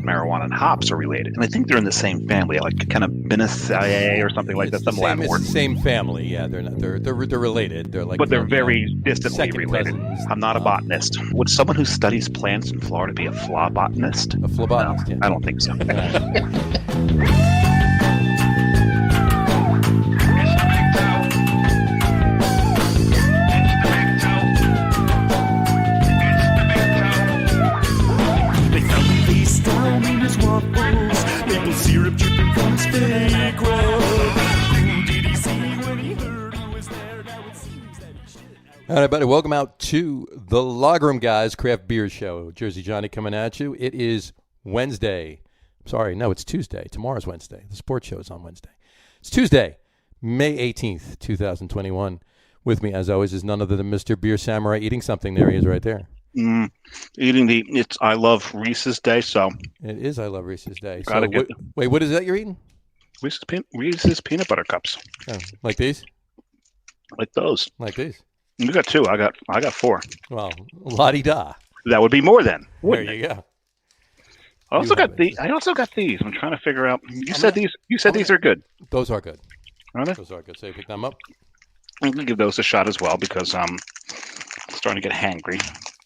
marijuana and hops are related, and I think they're in the same family, like kind of Binaceae or something like that. Some Latin word. It's the same family. Yeah, they're not. They're related. They're like, but they're very distantly related. Cousins. I'm not a botanist. Would someone who studies plants in Florida be a phlebotanist? A phlebotanist. No, Yeah. I don't think so. All right, buddy. Welcome out to the Logroom Guys Craft Beer Show. Jersey Johnny coming at you. It is Wednesday. Sorry, no, it's Tuesday. Tomorrow's Wednesday. The sports show is on Wednesday. It's Tuesday, May 18th, 2021. With me, as always, is none other than Mr. Beer Samurai eating something. There he is right there. It's I love Reese's Day, so. It is I love Reese's Day. Wait, what is that you're eating? Reese's peanut butter cups. Oh, like these? Like those. Like these? You got two. I got four. Well, la-di-da. That would be more then. There you go. I also got these. I'm trying to figure out. You said these are good. Those are good. Are they? Those are good. So you pick them up. I'm gonna give those a shot as well because I'm starting to get hangry.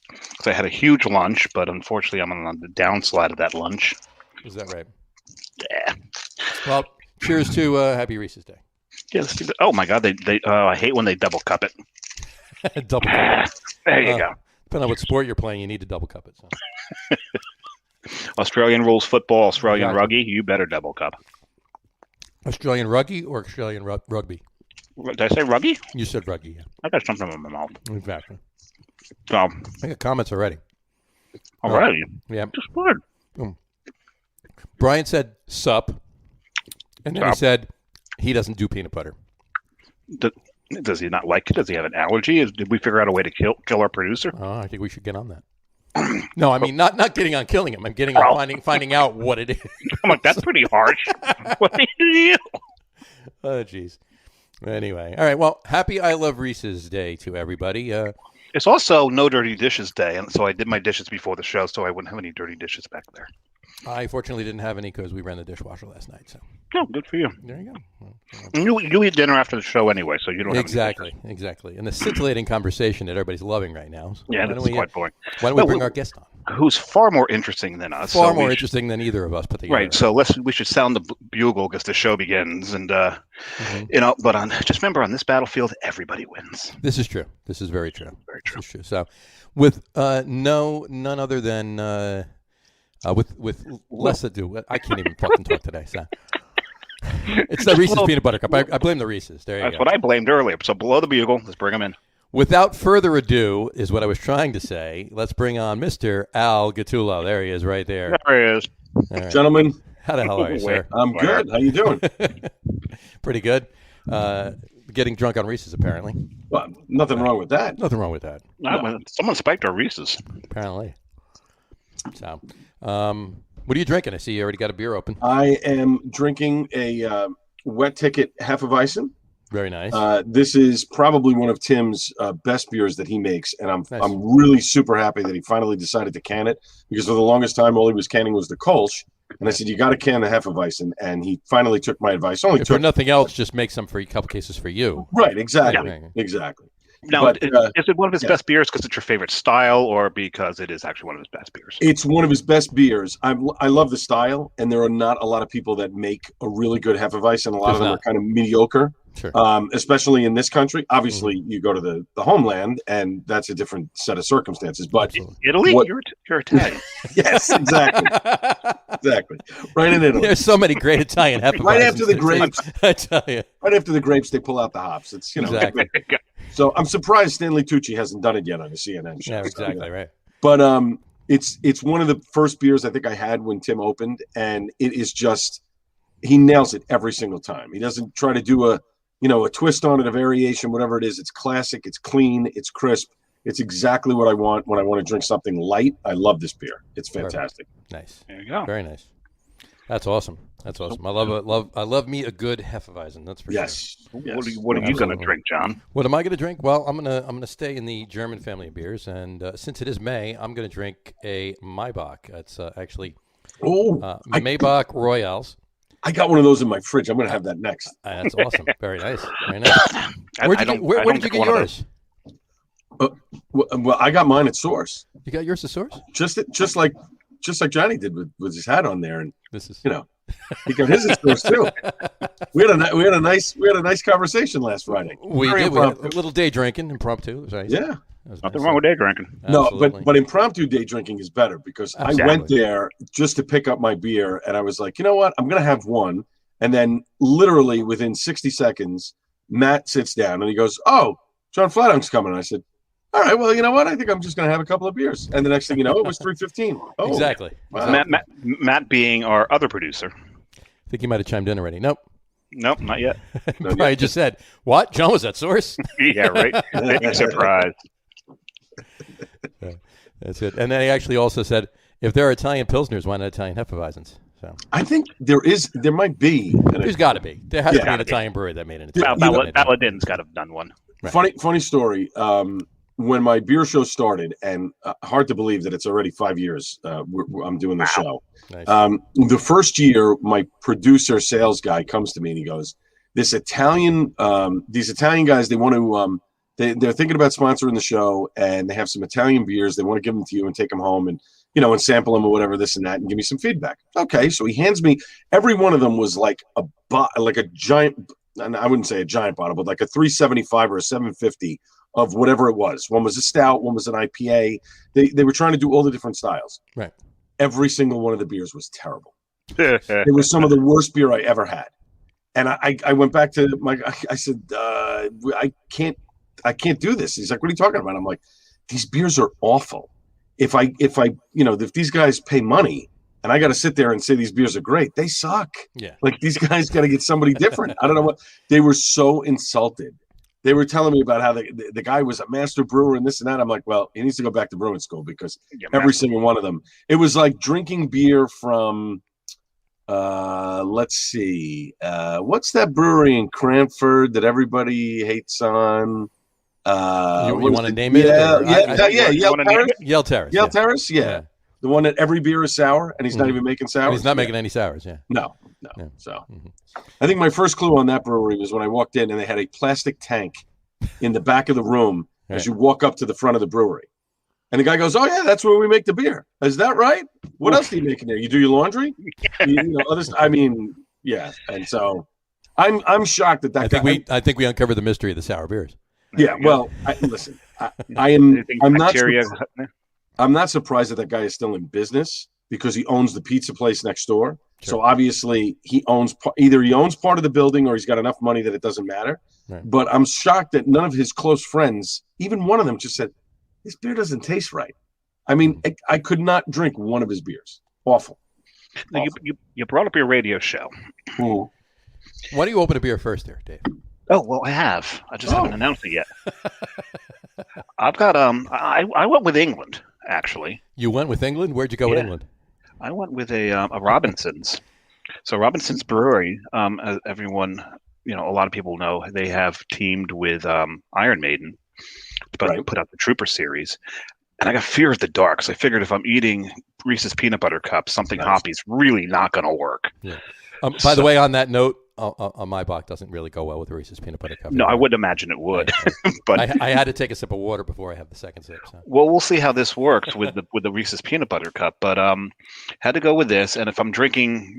Because I had a huge lunch, but unfortunately I'm on the downslide of that lunch. Is that right? Yeah. Well, cheers to Happy Reese's Day. Yeah. Let's do that. Oh my God, I hate when they double cup it. Double cup. There you go. Depending on what sport you're playing, you need to double cup it. So. Australian rules football, Australian rugby. You better double cup. Australian rugby or Australian rugby? Did I say rugby? You said rugby. Yeah. I got something in my mouth. Exactly. So I got comments already. Already? Yeah. Just good. Brian said sup, and then he said he doesn't do peanut butter. Does he not like it? Does he have an allergy? Did we figure out a way to kill our producer? Oh, I think we should get on that. No, I mean not getting on killing him. I'm getting on finding out what it is. I'm like, that's pretty harsh. What did you do? Oh, jeez. Anyway, all right. Well, happy I Love Reese's Day to everybody. It's also No Dirty Dishes Day, and so I did my dishes before the show, so I wouldn't have any dirty dishes back there. I fortunately didn't have any because we ran the dishwasher last night. So. Oh, good for you. There you go. Well, you eat dinner after the show anyway, so you don't have exactly. And the scintillating conversation that everybody's loving right now. So yeah, that's quite boring. Why don't we bring our guest on? Who's far more interesting than us. Far more interesting than either of us put together. Right. So we should sound the bugle because the show begins, and But just remember, on this battlefield, everybody wins. This is true. This is very true. Very true. This is true. So, with none other than. With less ado, I can't even fucking talk today. So it's the Reese's peanut butter cup. I blame the Reese's. There you go. That's what I blamed earlier. So below the bugle, let's bring them in. Without further ado, is what I was trying to say. Let's bring on Mr. Al Gattullo. There he is, right there. There he is, right. Gentlemen. How the hell are you, sir? I'm good. How you doing? Pretty good. Getting drunk on Reese's, apparently. Well, nothing wrong with that. Nothing wrong with that. No. Someone spiked our Reese's. Apparently. So, what are you drinking? I see you already got a beer open. I am drinking a Wet Ticket Hefeweizen. Very nice. This is probably one of Tim's best beers that he makes, and I'm really super happy that he finally decided to can it, because for the longest time all he was canning was the Kolsch, and I said, you got to can the Hefeweizen, and he finally took my advice. For nothing else, just make some for a couple cases for you. Right, exactly. Yeah. Exactly. Now, is it one of his best beers because it's your favorite style, or because it is actually one of his best beers? It's one of his best beers. I love the style, and there are not a lot of people that make a really good Hefeweizen. A lot of them are kind of mediocre, sure. Especially in this country. Obviously, you go to the homeland, and that's a different set of circumstances. But Italy, you're Italian. Yes, exactly. Exactly. Right in Italy. There's so many great Italian Hefeweizens. Right after the grapes, I tell you. Right after the grapes, they pull out the hops. It's exactly. So I'm surprised Stanley Tucci hasn't done it yet on a CNN show. Yeah, exactly right. But it's one of the first beers I think I had when Tim opened, and it is just, he nails it every single time. He doesn't try to do a twist on it, a variation, whatever it is. It's classic. It's clean. It's crisp. It's exactly what I want when I want to drink something light. I love this beer. It's fantastic. Perfect. Nice. There you go. Very nice. That's awesome. I love me a good Hefeweizen. That's for sure. Yes. What are you going to drink, John? What am I going to drink? Well, I'm gonna stay in the German family of beers, and since it is May, I'm going to drink a Maibach. It's actually Maybach Royales. I got one of those in my fridge. I'm going to have that next. That's awesome. Very nice. Very nice. Where did you get yours? Well, I got mine at Source. You got yours at Source? Just like Johnny did with his hat on there, and this is he got his at Source too. We had a nice conversation last Friday. We did. We had a little day drinking, impromptu. It was nice. Yeah. Nothing wrong with day drinking. No, but impromptu day drinking is better because I went there just to pick up my beer, and I was like, you know what, I'm going to have one, and then literally within 60 seconds, Matt sits down and he goes, "Oh, John Fladunk's coming." And I said, "All right, well, you know what? I think I'm just going to have a couple of beers." And the next thing you know, it was 3:15. Oh, exactly. Wow. Matt being our other producer. I think he might have chimed in already. Nope, not yet. Brian just said, "What? John was at Source?" Yeah, right. Big surprise. That's it. And then he actually also said, "If there are Italian Pilsners, why not Italian Hefeweizens?" So I think there might be. There's got to be. There has to be an Italian brewery that made an Italian. Paladin's got to have done one. Right. Funny story. When my beer show started, and hard to believe that it's already 5 years. I'm doing the show. Nice. The first year, my producer sales guy comes to me and he goes, "These Italian guys, they want to." They're thinking about sponsoring the show, and they have some Italian beers. They want to give them to you and take them home and, and sample them or whatever, this and that, and give me some feedback. Okay, so he hands me, every one of them was like a giant, and I wouldn't say a giant bottle, but like a 375 or a 750 of whatever it was. One was a stout, one was an IPA. They were trying to do all the different styles. Right. Every single one of the beers was terrible. It was some of the worst beer I ever had. And I went back to I said, I can't do this. He's like, "What are you talking about?" I'm like, "These beers are awful. If these guys pay money and I got to sit there and say these beers are great, they suck. Yeah. Like these guys got to get somebody different." I don't know what. They were so insulted. They were telling me about how the guy was a master brewer and this and that. I'm like, well, he needs to go back to brewing school because every single one of them, it was like drinking beer from, let's see, what's that brewery in Cranford that everybody hates on? You want to name it? Yale Terrace. Yale Terrace, yeah. The one that every beer is sour, and he's not even making sours. And he's not making any sours, yeah. No. Yeah. So, I think my first clue on that brewery was when I walked in, and they had a plastic tank in the back of the room as you walk up to the front of the brewery. And the guy goes, "Oh yeah, that's where we make the beer. Is that right? What else do you make in there? You do your laundry? Others. I mean, yeah." And so, I'm shocked that I think we uncovered the mystery of the sour beers. Yeah, well, listen, I'm not surprised that guy is still in business because he owns the pizza place next door. Sure. So obviously he owns part of the building or he's got enough money that it doesn't matter. Right. But I'm shocked that none of his close friends, even one of them, just said, "This beer doesn't taste right." I mean, I could not drink one of his beers. Awful. Now, you brought up your radio show. Ooh. Why do you open a beer first there, Dave? Oh, well, I have. I just haven't announced it yet. I've got I went with England, actually. You went with England? Where'd you go with England? I went with a Robinson's. So Robinson's Brewery, as everyone, a lot of people know, they have teamed with Iron Maiden, but put out the Trooper series. And I got Fear of the Dark, so I figured if I'm eating Reese's Peanut Butter Cups, something hoppy is really not going to work. Yeah. By the way, on that note, my Bach doesn't really go well with Reese's Peanut Butter Cup. No, I wouldn't imagine it would. But I had to take a sip of water before I have the second sip. So. Well, we'll see how this works with the Reese's Peanut Butter Cup. But had to go with this. And if I'm drinking,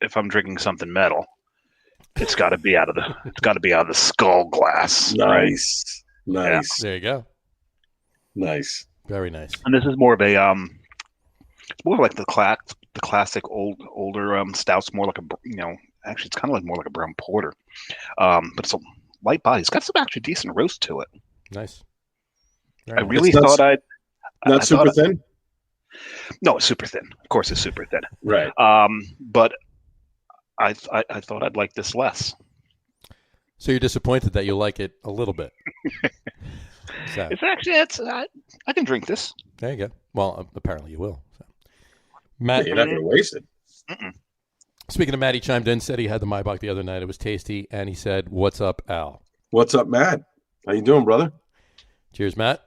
if I'm drinking something metal, it's got to be out of the skull glass. Nice, right? Nice. Yeah. There you go. Nice, very nice. And this is more of a it's more like the classic older stouts, more like actually, it's kind of like more like a brown porter, but it's a light body. It's got some actually decent roast to it. Nice. I really thought I'd not super thin. No, it's super thin. Of course, it's super thin. Right. But I thought I'd like this less. So you're disappointed that you like it a little bit. It's actually I can drink this. There you go. Well, apparently you will. So. Matt, you're not going to waste it. Mm-mm. Speaking of Matt, he chimed in, said he had the Maybach the other night. It was tasty, and he said, "What's up, Al?" What's up, Matt? How you doing, brother? Cheers, Matt.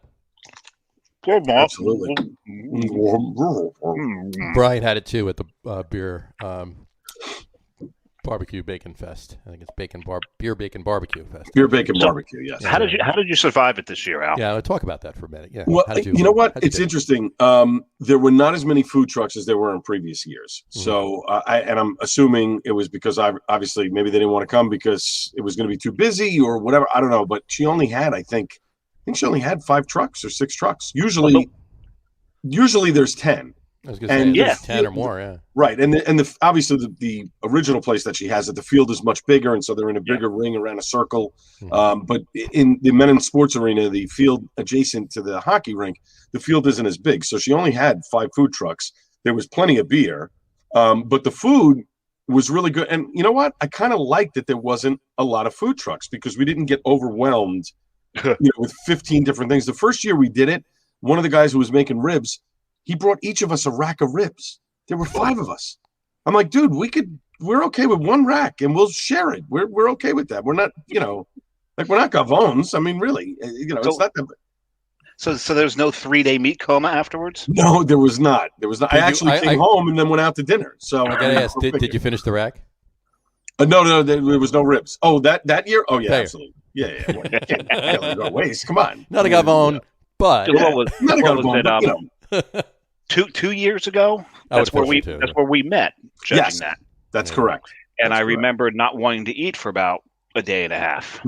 Absolutely. Brian had it too at the beer barbecue bacon fest. I think it's beer bacon barbecue fest. Beer bacon barbecue. Yes. How did you survive it this year, Al? Yeah, I'll talk about that for a minute. Yeah. Well, you know what? It's interesting. There were not as many food trucks as there were in previous years. Mm-hmm. So, I'm assuming it was because obviously maybe they didn't want to come because it was going to be too busy or whatever. I don't know. But she only had, I think she only had 5 trucks or 6 trucks. Usually there's 10. I was going to say 10 or more, yeah. Right, and obviously the original place that she has it, the field is much bigger, and so they're in a bigger ring around a circle. Mm-hmm. But in the men's sports arena, the field adjacent to the hockey rink, the field isn't as big. So she only had 5 food trucks. There was plenty of beer, but the food was really good. And you know what? I kind of liked that there wasn't a lot of food trucks because we didn't get overwhelmed, with 15 different things. The first year we did it, one of the guys who was making ribs, he brought each of us a rack of ribs. There were 5 of us. I'm like, dude, we're okay with 1 rack and we'll share it. We're okay with that. We're not, we're not Gavones. I mean, really, it's not that. So there's no 3-day meat coma afterwards? No, there was not. I actually came home and then went out to dinner. So I gotta ask, did you finish the rack? No, there was no ribs. Oh, that year? Oh, yeah, absolutely. Yeah. Can't go waste. Come on. Not a Gavone, but not a Gavone. 2 years ago, that's where we met. Judging that. That's correct. And I remember not wanting to eat for about a day and a half.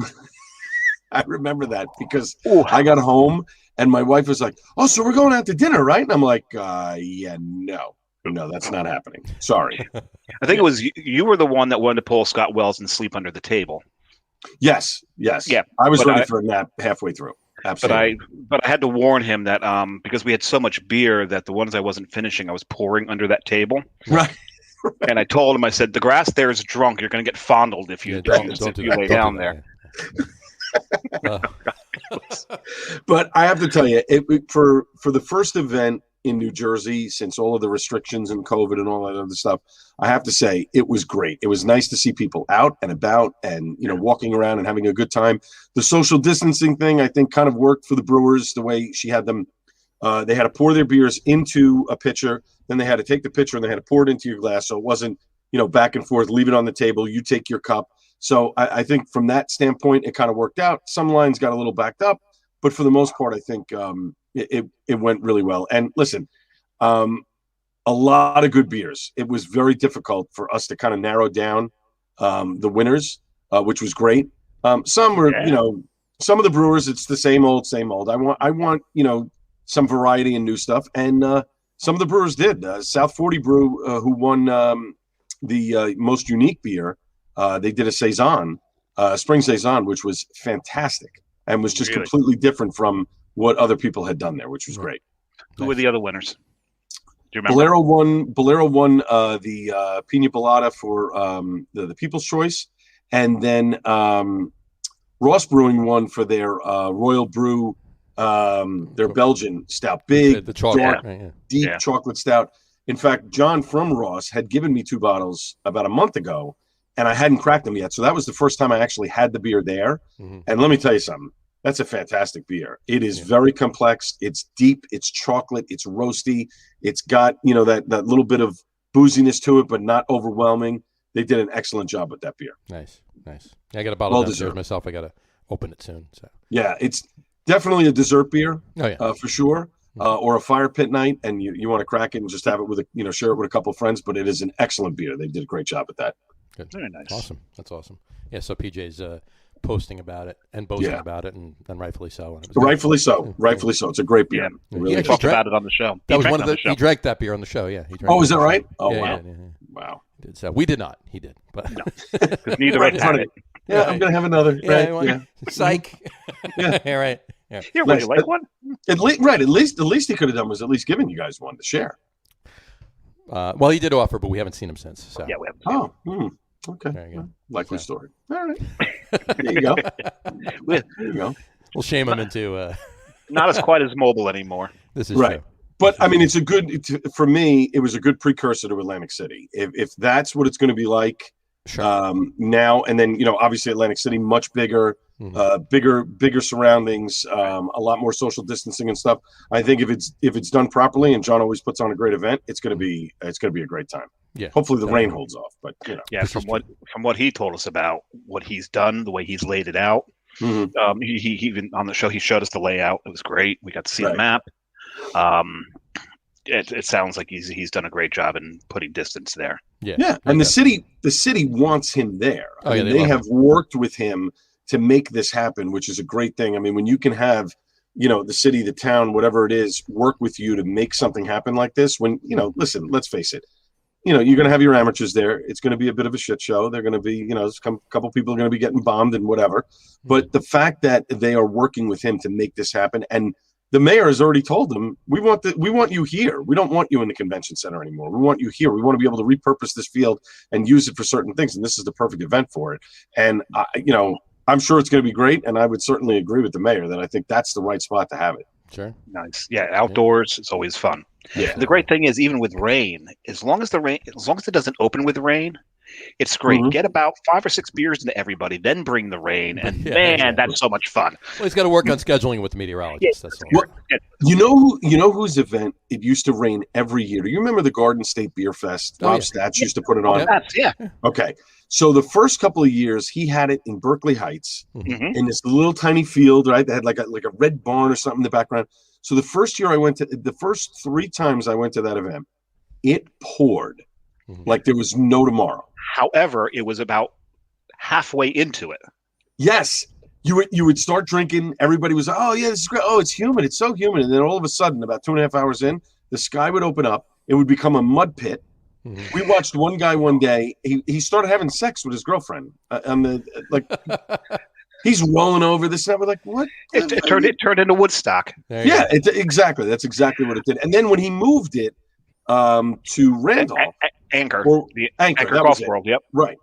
I remember that because I got home and my wife was like, "Oh, so we're going out to dinner, right?" And I'm like, "Yeah, no, that's not happening. Sorry." I think it was you were the one that wanted to pull Scott Wells and sleep under the table. Yes. Yeah. I was ready for a nap halfway through. Absolutely. But I had to warn him that because we had so much beer that the ones I wasn't finishing, I was pouring under that table. Right. And I told him, I said, the grass there is drunk. You're going to get fondled if you lay down there. But I have to tell you, for the first event in New Jersey, since all of the restrictions and COVID and all that other stuff, I have to say it was great. It was nice to see people out and about and, walking around and having a good time. The social distancing thing, I think, kind of worked for the brewers the way she had them. They had to pour their beers into a pitcher. Then they had to take the pitcher and they had to pour it into your glass. So it wasn't, back and forth, leave it on the table. You take your cup. So I think from that standpoint, it kind of worked out. Some lines got a little backed up, but for the most part, I think it went really well. And listen, a lot of good beers. It was very difficult for us to kind of narrow down the winners, which was great. Some were, some of the brewers, it's the same old. I want, some variety and new stuff. And some of the brewers did. South 40 Brew, who won the most unique beer, they did a Saison, spring Saison, which was fantastic and was just completely different from what other people had done there, which was great. Who were the other winners? Do you remember? Bolero won the Pina Colada for the People's Choice, and then Ross Brewing won for their Royal Brew, their Belgian stout, big, the chocolate, dark, deep chocolate stout. In fact, John from Ross had given me 2 bottles about a month ago, and I hadn't cracked them yet. So that was the first time I actually had the beer there. Mm-hmm. And let me tell you something. That's a fantastic beer. It is very complex. It's deep. It's chocolate. It's roasty. It's got, that little bit of booziness to it, but not overwhelming. They did an excellent job with that beer. Nice. I got a bottle downstairs myself. I got to open it soon. So yeah, it's definitely a dessert beer. For sure. Or a fire pit night, and you want to crack it and just have it with share it with a couple of friends. But it is an excellent beer. They did a great job at that. Good. Very nice. Awesome. That's awesome. Yeah. So PJ's posting about it and boasting about it, and rightfully so. Rightfully so. It's a great beer. Yeah. Really talked about it on the show. That was one of the. He drank that beer on the show. Yeah. Is that right? Oh, yeah, wow. Yeah. Wow. So we did not. He did, but no, because neither of us had it. Yeah, I'm gonna have another. Psych. Yeah. Right. Yeah. You're ready, like one. At least he could have done was at least giving you guys one to share. Well, he did offer, but we haven't seen him since. So. Yeah, we haven't. Okay. There you go. Likely story. All right. There you go. There you go. We'll shame him into. Not as quite as mobile anymore. This is right. True. But I mean, for me, it was a good precursor to Atlantic City. If that's what it's going to be like now, and then obviously Atlantic City much bigger. bigger surroundings, a lot more social distancing and stuff. I think if it's done properly, and John always puts on a great event, it's gonna be a great time. Yeah. Hopefully the rain holds off, but Yeah, from what he told us about what he's done, the way he's laid it out. He even on the show he showed us the layout. It was great. We got to see the map. It sounds like he's done a great job in putting distance there. Yeah, and the city wants him there. I mean, they have worked with him to make this happen, which is a great thing. I mean, when you can have, the city, the town, whatever it is, work with you to make something happen like this, when, listen, let's face it, you're going to have your amateurs there. It's going to be a bit of a shit show. They're going to be, a couple people are going to be getting bombed and whatever. But the fact that they are working with him to make this happen, and the mayor has already told them, we want you here. We don't want you in the convention center anymore. We want you here. We want to be able to repurpose this field and use it for certain things. And this is the perfect event for it. And, I'm sure it's going to be great. And I would certainly agree with the mayor that I think that's the right spot to have it. Sure. Nice. Yeah. Outdoors, it's always fun. Yeah. The great thing is, even with rain, as long as it doesn't open with rain, it's great. Get about 5 or 6 beers into everybody, then bring the rain, and that's so much fun. Well, he's got to work on scheduling with the meteorologist. That's all. Well, you know whose event it used to rain every year. Do you remember the Garden State Beer Fest? Rob Stats used to put it on. Yeah. Okay. So the first couple of years, he had it in Berkeley Heights, in this little tiny field, right? They had like a red barn or something in the background. So the first 3 times I went to that event, it poured like there was no tomorrow. However, it was about halfway into it. Yes. You would start drinking. Everybody was, oh, yeah, this is great. Oh, it's humid. It's so humid. And then all of a sudden, about 2.5 hours in, the sky would open up. It would become a mud pit. We watched one guy one day. He started having sex with his girlfriend. He's rolling over this and that. We're like, what? It turned into Woodstock. Yeah, exactly. That's exactly what it did. And then when he moved it to Randolph, Anchor Golf World. Yep. Right.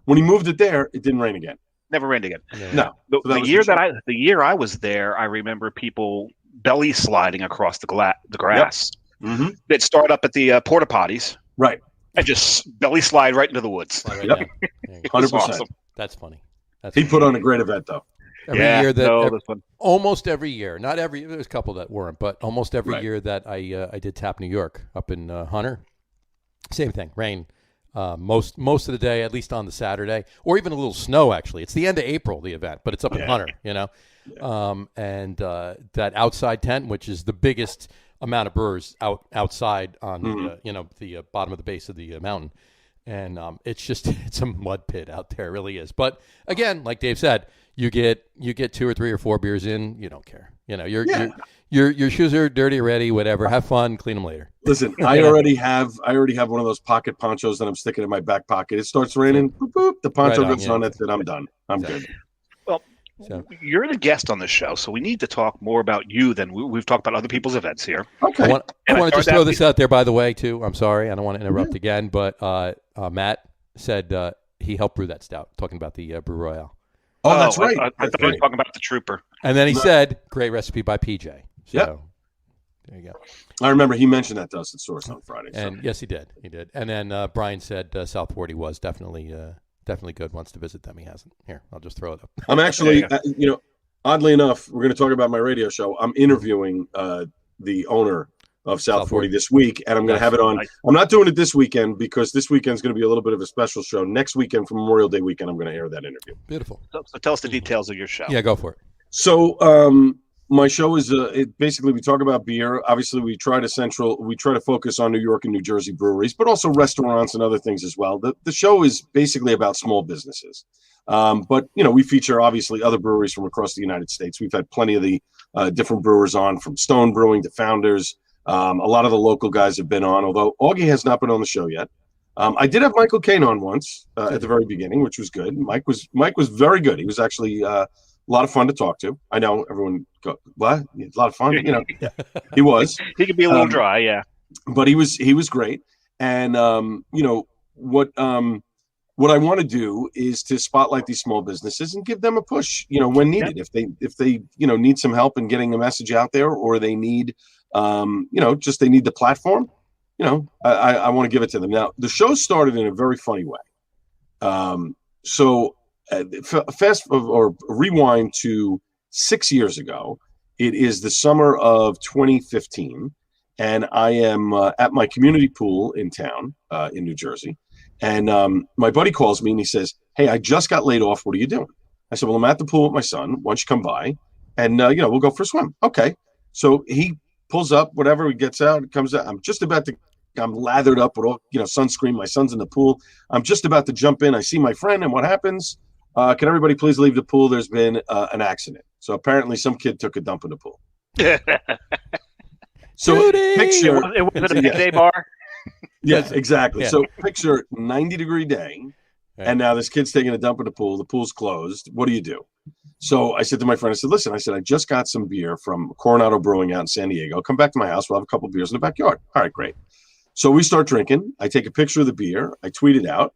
When he moved it there, it didn't rain again. Never rained again. No. The year I was there, I remember people belly sliding across the grass. Yep. They'd start up at the porta potties. Right. And just belly slide right into the woods. Yep. 100%. Awesome. That's funny. He put on a great event, though. Almost every year, not every. There's a couple that weren't, but almost every year that I did Tap New York up in Hunter, same thing. Rain most of the day, at least on the Saturday, or even a little snow. Actually, it's the end of April, the event, but it's up in Hunter, and that outside tent, which is the biggest amount of brewers outside on the bottom of the base of the mountain. And it's a mud pit out there. It really is. But again, like Dave said, you get 2 or 3 or 4 beers in, you don't care. Your shoes are dirty already, whatever. Have fun, clean them later. Listen, I already have one of those pocket ponchos that I'm sticking in my back pocket. It starts raining, boop, boop, the poncho goes on, that's it, I'm done. I'm good. Well, you're the guest on this show, so we need to talk more about you than we've talked about other people's events here. Okay. I want to just throw this out there, by the way, too. I'm sorry. I don't want to interrupt again, but Matt said he helped brew that stout, talking about the Brew Royale. Oh, that's right. I thought you were talking about the Trooper. And then he said, great recipe by PJ. So there you go. I remember he mentioned that to us at Source on Friday. And yes, he did. And then Brian said South 40 was definitely good. Wants to visit them. He hasn't. Here, I'll just throw it up. I'm actually, oddly enough, we're going to talk about my radio show. I'm interviewing the owner of South 40 this week, and I'm going to have it on. I'm not doing it this weekend because this weekend is going to be a little bit of a special show. Next weekend, for Memorial Day weekend, I'm going to air that interview. Beautiful. So tell us the details of your show. Yeah, go for it. So my show is basically we talk about beer. Obviously, we try to focus on New York and New Jersey breweries, but also restaurants and other things as well. The show is basically about small businesses. But we feature obviously other breweries from across the United States. We've had plenty of the different brewers on, from Stone Brewing to Founders. A lot of the local guys have been on, although Augie has not been on the show yet. I did have Michael Caine on once at the very beginning, which was good. Mike was very good. He was actually a lot of fun to talk to. I know everyone go, what? It's a lot of fun. He was. He could be a little dry, yeah. But he was great. And what I want to do is to spotlight these small businesses and give them a push, when needed. If they need some help in getting a message out there, or they need they need the platform, I want to give it to them. Now, the show started in a very funny way. So fast or rewind to 6 years ago. It is the summer of 2015, and I am at my community pool in town in New Jersey. And my buddy calls me and he says, "Hey, I just got laid off. What are you doing?" I said, "Well, I'm at the pool with my son. Why don't you come by? And, we'll go for a swim." Okay. So he pulls up, whatever, he gets out, comes out. I'm lathered up with all, sunscreen. My son's in the pool. I'm just about to jump in. I see my friend, and what happens? Can everybody please leave the pool? There's been an accident. So apparently some kid took a dump in the pool. So picture it was a day bar. Yeah, exactly. Yeah. So picture 90-degree day, and now this kid's taking a dump in the pool. The pool's closed. What do you do? So I said to my friend, I said, "Listen," I said, "I just got some beer from Coronado Brewing out in San Diego. Come back to my house. We'll have a couple of beers in the backyard." All right, great. So we start drinking. I take a picture of the beer. I tweet it out.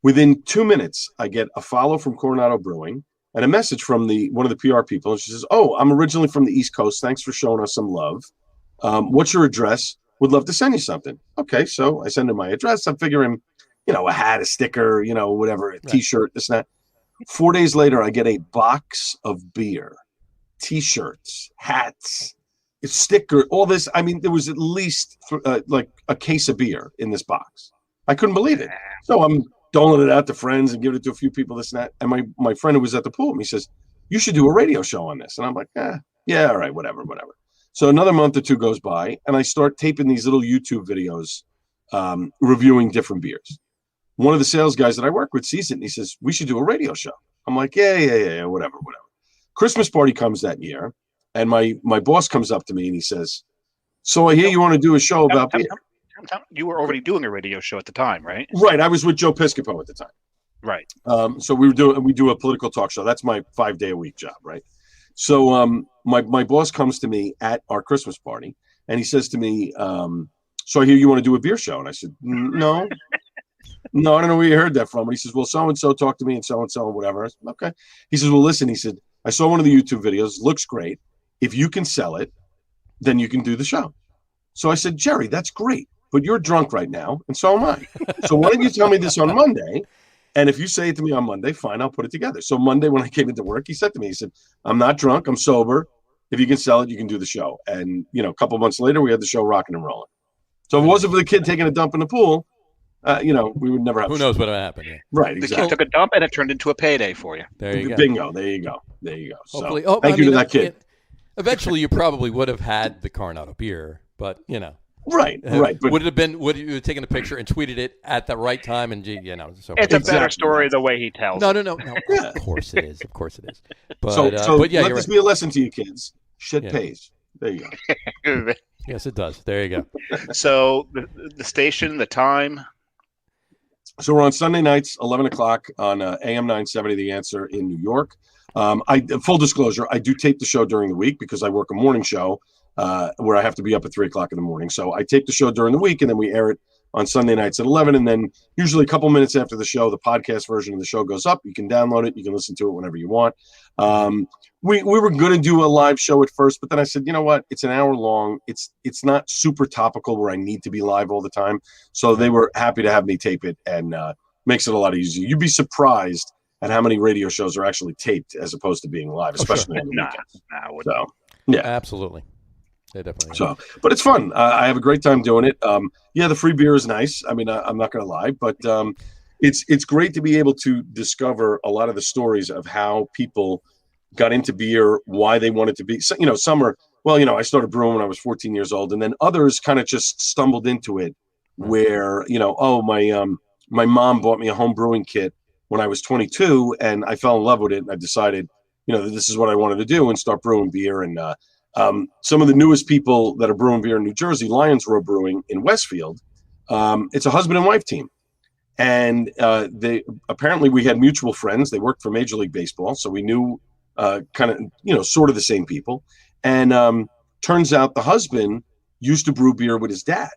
Within 2 minutes, I get a follow from Coronado Brewing and a message from one of the PR people. And she says, "Oh, I'm originally from the East Coast. Thanks for showing us some love. What's your address? Would love to send you something." Okay, so I send her my address. I'm figuring, a hat, a sticker, whatever, a T-shirt, this and that. 4 days later, I get a box of beer, T-shirts, hats, a sticker, all this. I mean, there was at least like a case of beer in this box. I couldn't believe it. So I'm doling it out to friends and giving it to a few people, this and that. And my friend who was at the pool, he says, "You should do a radio show on this." And I'm like, yeah, all right, whatever. So another month or two goes by, and I start taping these little YouTube videos reviewing different beers. One of the sales guys that I work with sees it, and he says, "We should do a radio show." I'm like, yeah, whatever. Christmas party comes that year, and my boss comes up to me, and he says, "So I hear you want to do a show about beer." You were already doing a radio show at the time, right? Right. I was with Joe Piscopo at the time. Right. So we do a political talk show. That's my 5-day-a-week job, right? So my boss comes to me at our Christmas party, and he says to me, "So I hear you want to do a beer show." And I said, "No, I don't know where you heard that from." And he says, "Well, so-and-so talked to me and so-and-so and whatever." I said, "Okay." He says, "Well, listen," he said, "I saw one of the YouTube videos. Looks great. If you can sell it, then you can do the show." So I said, "Jerry, that's great, but you're drunk right now, and so am I. So why don't you tell me this on Monday? And if you say it to me on Monday, fine, I'll put it together." So Monday when I came into work, he said to me, he said, "I'm not drunk, I'm sober. If you can sell it, you can do the show." And, a couple of months later, we had the show rocking and rolling. So if it wasn't for the kid taking a dump in the pool, we would never have. Who knows what would happen? Yeah. Right, The exactly. kid took a dump, and it turned into a payday for you. There you go. Bingo. There you go. Hopefully, So, thank you to that kid. Eventually, you probably would have had the Coronado beer, but Right. But would you have taken a picture and tweeted it at the right time? And so It's a better story the way he tells it. No. Yeah. Of course it is. But, so but yeah, let this be a lesson to you kids. Shit pays. There you go. Yes, it does. There you go. So the station, the time. So we're on Sunday nights, 11 o'clock on AM 970, The Answer in New York. Full disclosure, I do tape the show during the week because I work a morning show where I have to be up at 3 o'clock in the morning. So I tape the show during the week, and then we air it on Sunday nights at 11. And then usually a couple minutes after the show, the podcast version of the show goes up. You can download it. You can listen to it whenever you want. We were going to do a live show at first, but then I said, you know what? It's an hour long. It's not super topical where I need to be live all the time. So they were happy to have me tape it, and makes it a lot easier. You'd be surprised at how many radio shows are actually taped as opposed to being live, especially on the weekends. So, yeah. Absolutely. They definitely. So, but it's fun. I have a great time doing it. The free beer is nice. I mean, I'm not going to lie, but it's great to be able to discover a lot of the stories of how people got into beer, why they wanted to be. So, some are, I started brewing when I was 14 years old, and then others kind of just stumbled into it where, my mom bought me a home brewing kit when I was 22, and I fell in love with it, and I decided, that this is what I wanted to do and start brewing beer. And some of the newest people that are brewing beer in New Jersey, Lions Row Brewing in Westfield, it's a husband and wife team. And we had mutual friends. They worked for Major League Baseball, so we knew sort of the same people. And turns out the husband used to brew beer with his dad.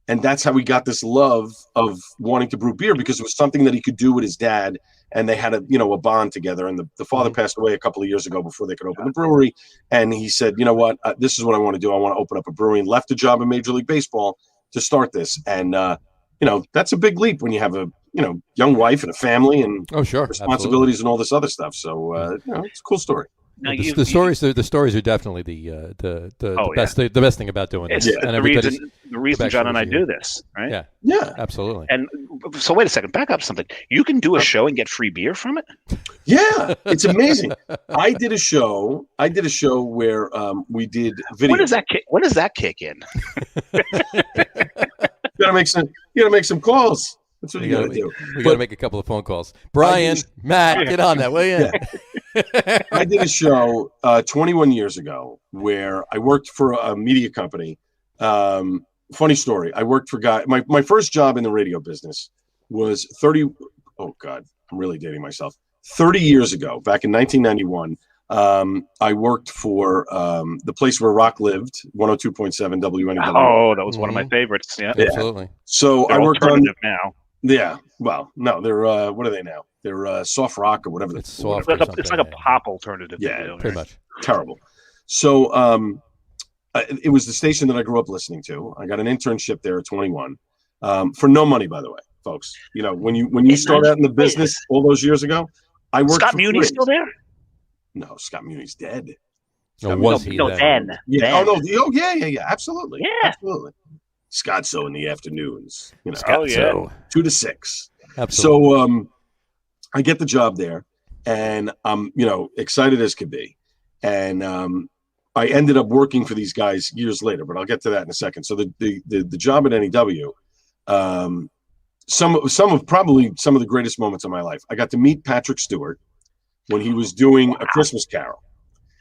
And that's how we got this love of wanting to brew beer, because it was something that he could do with his dad. And they had a bond together. And the father passed away a couple of years ago before they could open the brewery. And he said, you know what, this is what I want to do. I want to open up a brewery, and left a job in Major League Baseball to start this. And, that's a big leap when you have a young wife and a family and Oh, sure, responsibilities absolutely. and all this other stuff. So it's a cool story. Now The stories are definitely the best thing about doing it's this. the And reason John and I do this, right? Yeah, absolutely. And so wait a second, back up something. You can do a show and get free beer from it? Yeah, it's amazing. I did a show where we did video. When does that kick in? You gotta make some calls. That's what you gotta do. We gotta make a couple of phone calls. Brian, Matt, get on that, will you? Yeah. I did a show 21 years ago where I worked for a media company. Funny story. I worked for my first job in the radio business was 30. Oh God, I'm really dating myself. 30 years ago, back in 1991, I worked for the place where rock lived, 102.7 WNW. Oh, that was one of my favorites. Yeah, absolutely. So they're I worked on now. Yeah. Well, no, they're what are they now? They're soft rock or whatever. It's soft. It's like a pop alternative. Yeah, pretty much. Terrible. So it was the station that I grew up listening to. I got an internship there at 21 for no money, by the way, folks. When you start out in the business all those years ago, I worked. Scott Muni's still there? No, Scott Muni's dead. Was he then? Yeah. Oh no. Yeah. Absolutely. Yeah. Absolutely. Scottso in the afternoons. 2 to 6. Absolutely. So I get the job there, and I'm excited as could be, and I ended up working for these guys years later, but I'll get to that in a second. So the job at NEW, some of the greatest moments of my life. I got to meet Patrick Stewart when he was doing A Christmas Carol.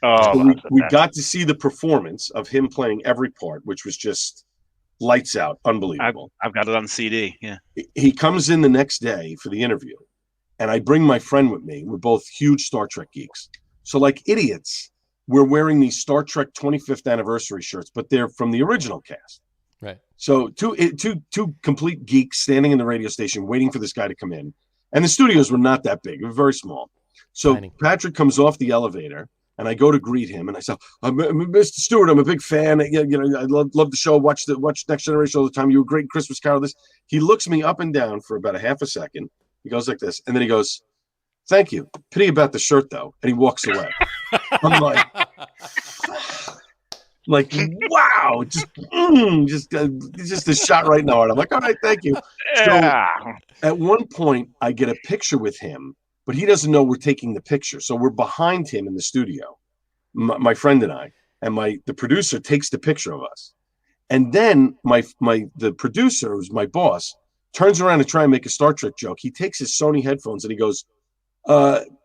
Oh, so we got to see the performance of him playing every part, which was just lights out, unbelievable. I've got it on CD. Yeah. He comes in the next day for the interview, and I bring my friend with me. We're both huge Star Trek geeks. So like idiots, we're wearing these Star Trek 25th anniversary shirts, but they're from the original cast. Right. So two complete geeks standing in the radio station waiting for this guy to come in. And the studios were not that big. They were very small. So Tiny. Patrick comes off the elevator, and I go to greet him, and I say, Mr. Stewart, I'm a big fan. I love the show. Watch Next Generation all the time. You were great in Christmas Carol. He looks me up and down for about a half a second. He goes like this, and then he goes, "Thank you. Pity about the shirt, though." And he walks away. I'm like, wow, just a shot right in the heart. I'm like, all right, thank you. Yeah. So at one point, I get a picture with him, but he doesn't know we're taking the picture. So we're behind him in the studio, my friend and I, and the producer takes the picture of us. And then the producer, who's my boss, turns around to try and make a Star Trek joke. He takes his Sony headphones and he goes,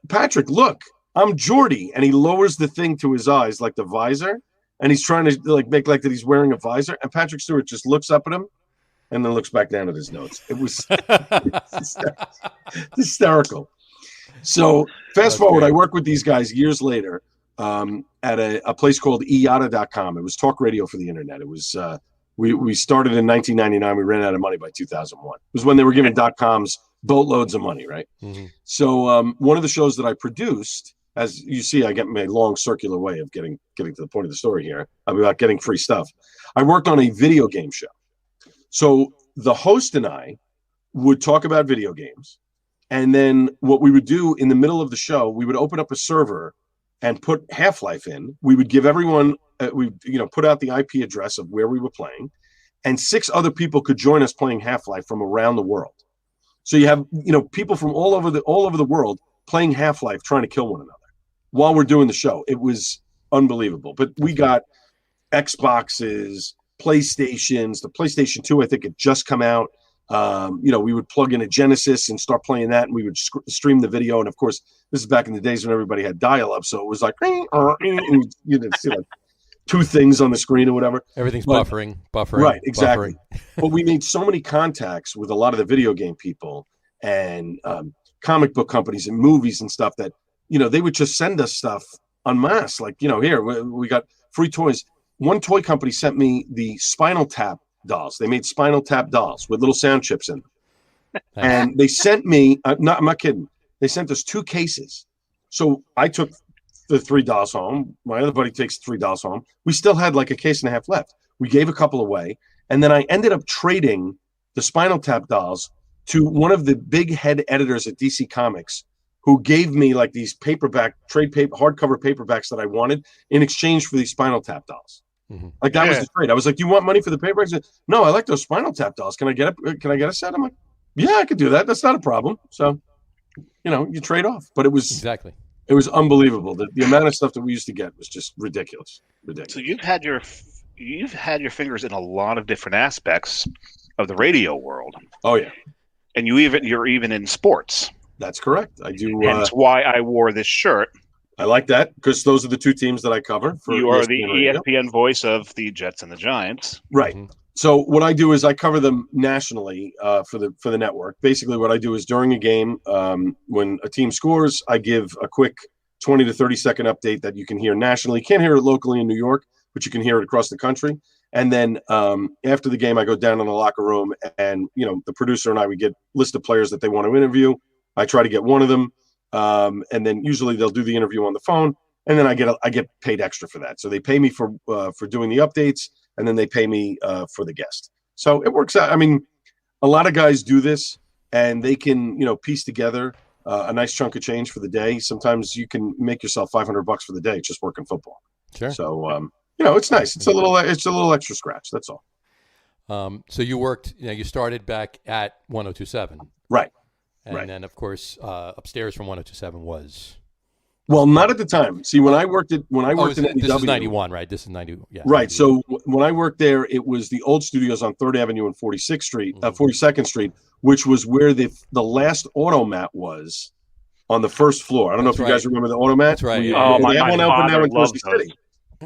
Patrick, look, I'm Geordi. And he lowers the thing to his eyes like the visor. And he's trying to make like that he's wearing a visor. And Patrick Stewart just looks up at him and then looks back down at his notes. It was hysterical. So fast forward, I work with these guys years later at a place called IATA.com. It was talk radio for the internet. It was we started in 1999. We ran out of money by 2001. It was when they were giving .coms boatloads of money, right? Mm-hmm. So one of the shows that I produced, as you see, I get my long circular way of getting to the point of the story here about getting free stuff. I worked on a video game show. So the host and I would talk about video games. And then what we would do in the middle of the show, we would open up a server and put Half-Life in. We would give everyone, put out the IP address of where we were playing, and 6 other people could join us playing Half-Life from around the world. So you have, people from all over the world playing Half-Life, trying to kill one another while we're doing the show. It was unbelievable. But we got Xboxes, PlayStations. The PlayStation 2, I think, had just come out. We would plug in a Genesis and start playing that, and we would stream the video. And of course, this is back in the days when everybody had dial-up, so it was like, and you'd see like 2 things on the screen or whatever. Everything's buffering. Right, exactly. Buffering. But we made so many contacts with a lot of the video game people and comic book companies and movies and stuff that, they would just send us stuff en masse. Like, here, we got free toys. One toy company sent me the Spinal Tap dolls. They made Spinal Tap dolls with little sound chips in them. And they sent me, I'm not kidding, they sent us 2 cases. So I took the 3 dolls home. My other buddy takes 3 dolls home. We still had like a case and a half left. We gave a couple away. And then I ended up trading the Spinal Tap dolls to one of the big head editors at DC Comics, who gave me like these hardcover paperbacks that I wanted in exchange for these Spinal Tap dolls. Mm-hmm. Like that was the trade. I was like, "Do you want money for the paperbacks?" Said, "No, I like those Spinal Tap dolls. Can I get a set?" I'm like, "Yeah, I could do that. That's not a problem." So, you trade off. But it was unbelievable. The amount of stuff that we used to get was just ridiculous. So you've had your fingers in a lot of different aspects of the radio world. Oh yeah, and you're even in sports. That's correct. I do. That's why I wore this shirt. I like that because those are the two teams that I cover. You are the ESPN voice of the Jets and the Giants, right? Mm-hmm. So what I do is I cover them nationally for the network. Basically, what I do is during a game, when a team scores, I give a quick 20 to 30-second update that you can hear nationally. You can't hear it locally in New York, but you can hear it across the country. And then after the game, I go down in the locker room, and the producer and I would get a list of players that they want to interview. I try to get one of them, and then usually they'll do the interview on the phone, and then I get paid extra for that. So they pay me for doing the updates, and then they pay me for the guest. So it works out. I mean, a lot of guys do this, and they can piece together a nice chunk of change for the day. Sometimes you can make yourself $500 for the day just working football. Sure. So it's nice. It's a little extra scratch. That's all. So you worked. You started back at 102.7. Right. And then, of course, upstairs from 102.7 was... Well, not at the time. See, when I worked in NEW... This is 91, right? This is 90, yeah. Right. So when I worked there, it was the old studios on 3rd Avenue and 42nd Street, which was where the last Automat was on the first floor. I don't know if you guys remember the Automat. That's right. My father loved those.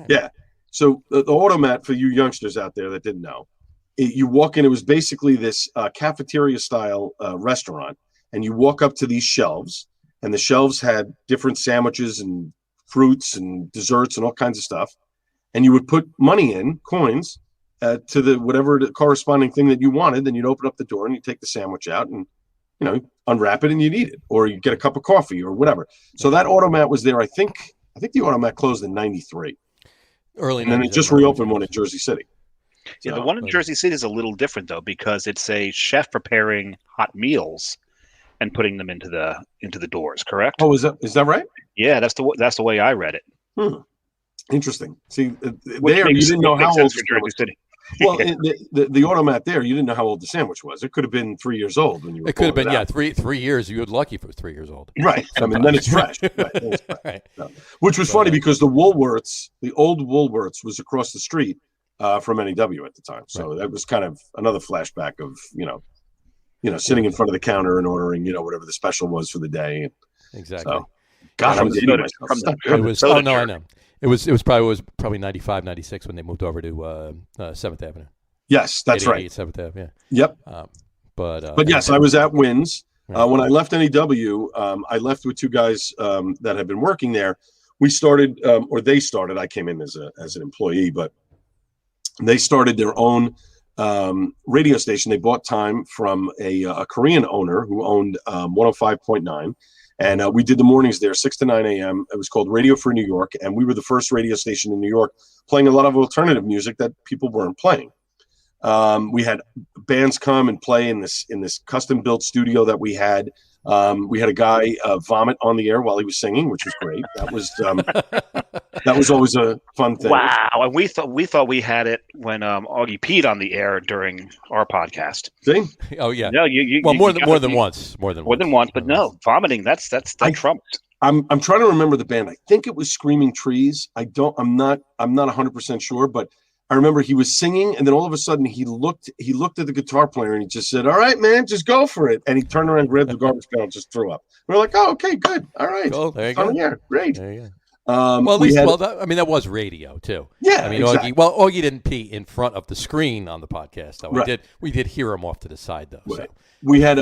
Yeah. So the Automat, for you youngsters out there that didn't know, you walk in, it was basically this cafeteria-style restaurant. And you walk up to these shelves, and the shelves had different sandwiches and fruits and desserts and all kinds of stuff. And you would put money in, coins, to the corresponding thing that you wanted. Then you'd open up the door and you take the sandwich out and, unwrap it and you'd eat it. Or you get a cup of coffee or whatever. So that Automat was there. I think the Automat closed in 93. Early. And then it just reopened one in Jersey City. Yeah, the one in Jersey City is a little different, though, because it's a chef preparing hot meals and putting them into the doors, correct? Oh, is that right? Yeah, that's the way I read it. Interesting. See, there you didn't know how old Jersey City. Well, the Automat there, you didn't know how old the sandwich was. It could have been 3 years old when you were. It could have been, 3 years. You were lucky if it was 3 years old. Right. I mean, then it's fresh. Right. So, which was funny because the old Woolworths, was across the street from NEW at the time. So that was kind of another flashback of sitting in front of the counter and ordering, whatever the special was for the day. Exactly. So, God, I'm dating myself. I know. It was probably 95, 96 when they moved over to 7th Avenue. Yes, that's right. 7th Avenue, yeah. Yep. But yes, I was at Wynn's. When I left NEW, I left with two guys that had been working there. We started, or they started, I came in as an employee, but they started their own radio station. They bought time from a Korean owner who owned 105.9. And we did the mornings there, 6 to 9 a.m. It was called Radio Free New York. And we were the first radio station in New York playing a lot of alternative music that people weren't playing. We had bands come and play in this custom built studio that we had. We had a guy vomit on the air while he was singing, which was great. That was always a fun thing. Wow! And we thought we had it when Augie peed on the air during our podcast. See? Oh yeah. No, more than once. But no, vomiting. That trumped. I'm trying to remember the band. I think it was Screaming Trees. I'm not 100% sure, but I remember he was singing, and then all of a sudden he looked at the guitar player and he just said, "All right, man, just go for it." And he turned around, grabbed the garbage pail, and just threw up. We were like, "Oh, okay, good, all right, cool. There you go. Yeah, great." There you go. That was radio too. Yeah, I mean, exactly. Augie didn't pee in front of the screen on the podcast. Though. Right. We did hear him off to the side though. Right. So. We had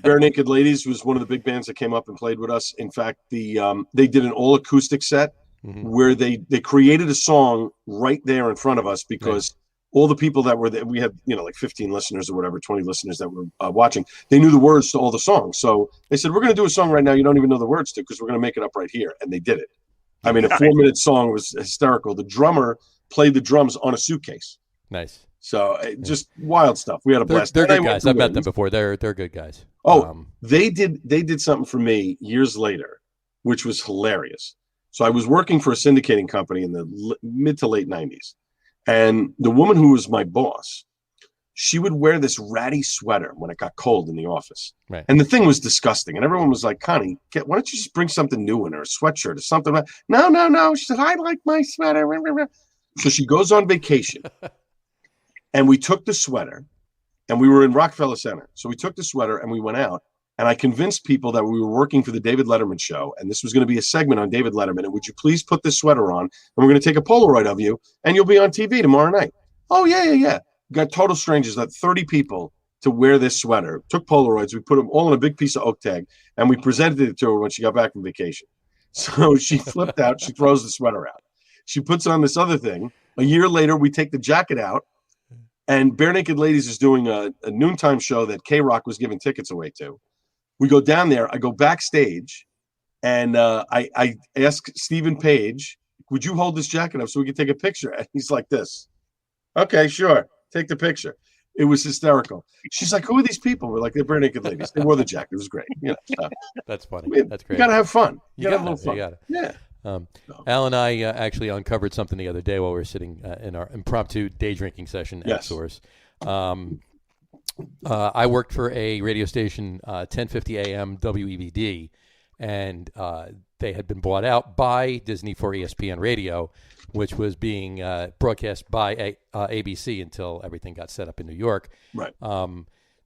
Bare Naked Ladies was one of the big bands that came up and played with us. In fact, they did an all acoustic set where they created a song right there in front of us because all the people that were there, we had like 15 listeners or whatever, 20 listeners that were watching. They knew the words to all the songs, so they said, "We're going to do a song right now you don't even know the words to because we're going to make it up right here," and they did it. I mean, a 4-minute song was hysterical. The drummer played the drums on a suitcase. Nice. So just wild stuff. We had a blast. They're good guys. I've met them before. They're good guys. They did something for me years later, which was hilarious. So I was working for a syndicating company in the mid to late 90s. And the woman who was my boss, she would wear this ratty sweater when it got cold in the office. Right. And the thing was disgusting. And everyone was like, Connie, why don't you just bring something new in, or a sweatshirt or something? No. She said, I like my sweater. So she goes on vacation. And we took the sweater, and we were in Rockefeller Center. So we took the sweater and we went out, and I convinced people that we were working for the David Letterman show, and this was going to be a segment on David Letterman. And would you please put this sweater on, and we're going to take a Polaroid of you, and you'll be on TV tomorrow night. Oh, yeah. Got total strangers, like 30 people to wear this sweater. Took Polaroids. We put them all in a big piece of oak tag, and we presented it to her when she got back from vacation. So she flipped out. She throws the sweater out. She puts on this other thing. A year later, we take the jacket out, and Bare Naked Ladies is doing a noontime show that K-Rock was giving tickets away to. We go down there. I go backstage, and I ask Stephen Page, would you hold this jacket up so we can take a picture? And he's like this. Okay, sure. Take the picture. It was hysterical. She's like, who are these people? We're like, they're Bare Naked Ladies. They wore the jacket. It was great. That's funny. That's great. You got to have fun. You got to have a little fun. Yeah. Al and I actually uncovered something the other day while we were sitting in our impromptu day drinking session at Source. I worked for a radio station, 1050 AM WEVD, and they had been bought out by Disney for ESPN Radio, which was being broadcast by ABC until everything got set up in New York. Right.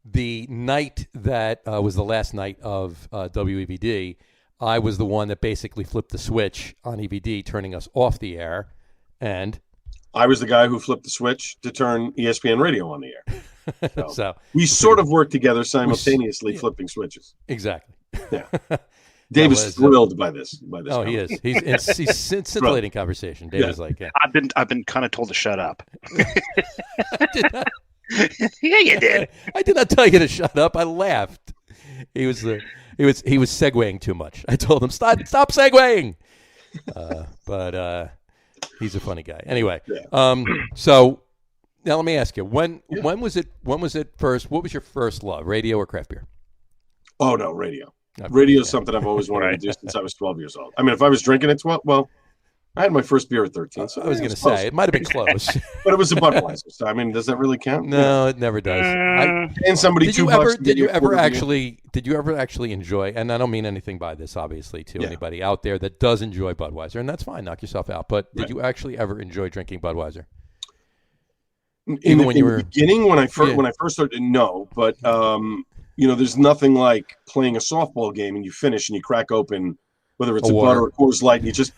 The night that was the last night of WEVD, I was the one that basically flipped the switch on EVD, turning us off the air, and I was the guy who flipped the switch to turn ESPN Radio on the air. So we sort of worked together simultaneously, flipping switches. Exactly. Yeah. Dave is thrilled by this. Oh, he is. He's scintillating conversation. Dave is like, yeah. I've been kind of told to shut up. I did not. Yeah, you did. I did not tell you to shut up. I laughed. He was segueing too much. I told him stop segueing. But he's a funny guy. Anyway, so now let me ask you, when was it first? What was your first love, radio or craft beer? Oh no, radio. Radio is something I've always wanted to do since I was 12 years old. I mean, if I was drinking at 12, well, I had my first beer at 13. So I was going to say, it might have been close. But it was a Budweiser. So, I mean, does that really count? No, it never does. And somebody $2 did you ever actually enjoy, and I don't mean anything by this, obviously, to anybody out there that does enjoy Budweiser, and that's fine, knock yourself out. But did you actually ever enjoy drinking Budweiser? In the beginning, when I first started, no. But, there's nothing like playing a softball game and you finish and you crack open, whether it's a Bud or a Coors Light, and you just,